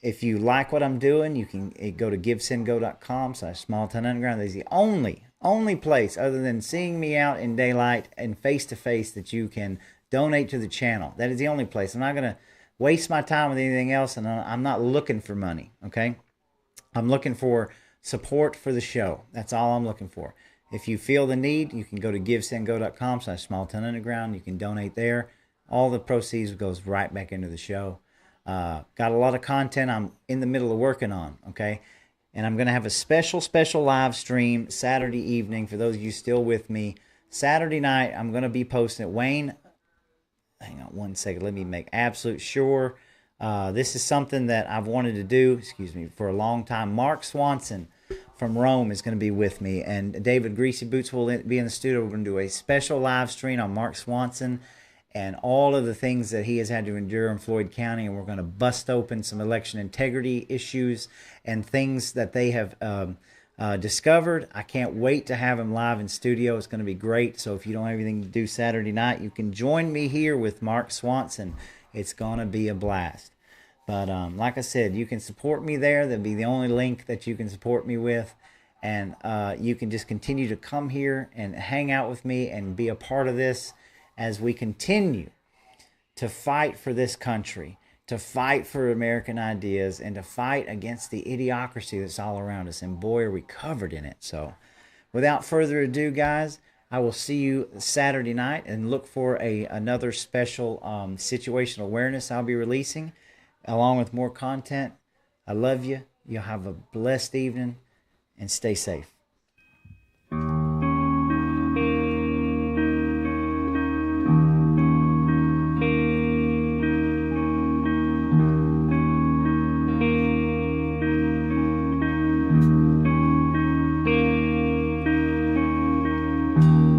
If you like what I'm doing, you can go to givesendgo.com/smalltownunderground. That's the only place other than seeing me out in daylight and face-to-face that you can donate to the channel. That is the only place. I'm not going to waste my time with anything else, and I'm not looking for money, okay? I'm looking for support for the show. That's all I'm looking for. If you feel the need, you can go to givesendgo.com/smalltownunderground. You can donate there. All the proceeds goes right back into the show. Got a lot of content I'm in the middle of working on, okay? And I'm going to have a special live stream Saturday evening for those of you still with me. Saturday night, I'm going to be posting it. Wayne, hang on one second. Let me make absolute sure. This is something that I've wanted to do, for a long time. Mark Swanson from Rome is going to be with me, and David Greasy Boots will be in the studio. We're going to do a special live stream on Mark Swanson and all of the things that he has had to endure in Floyd County, and we're going to bust open some election integrity issues and things that they have discovered. I can't wait to have him live in studio. It's going to be great. So if you don't have anything to do Saturday night, you can join me here with Mark Swanson. It's going to be a blast. But like I said, you can support me there. That'll be the only link that you can support me with. And you can just continue to come here and hang out with me and be a part of this as we continue to fight for this country, to fight for American ideas, and to fight against the idiocracy that's all around us. And boy, are we covered in it. So without further ado, guys, I will see you Saturday night, and look for another special situational awareness I'll be releasing, along with more content. I love you. You'll have a blessed evening, and stay safe. Thank you.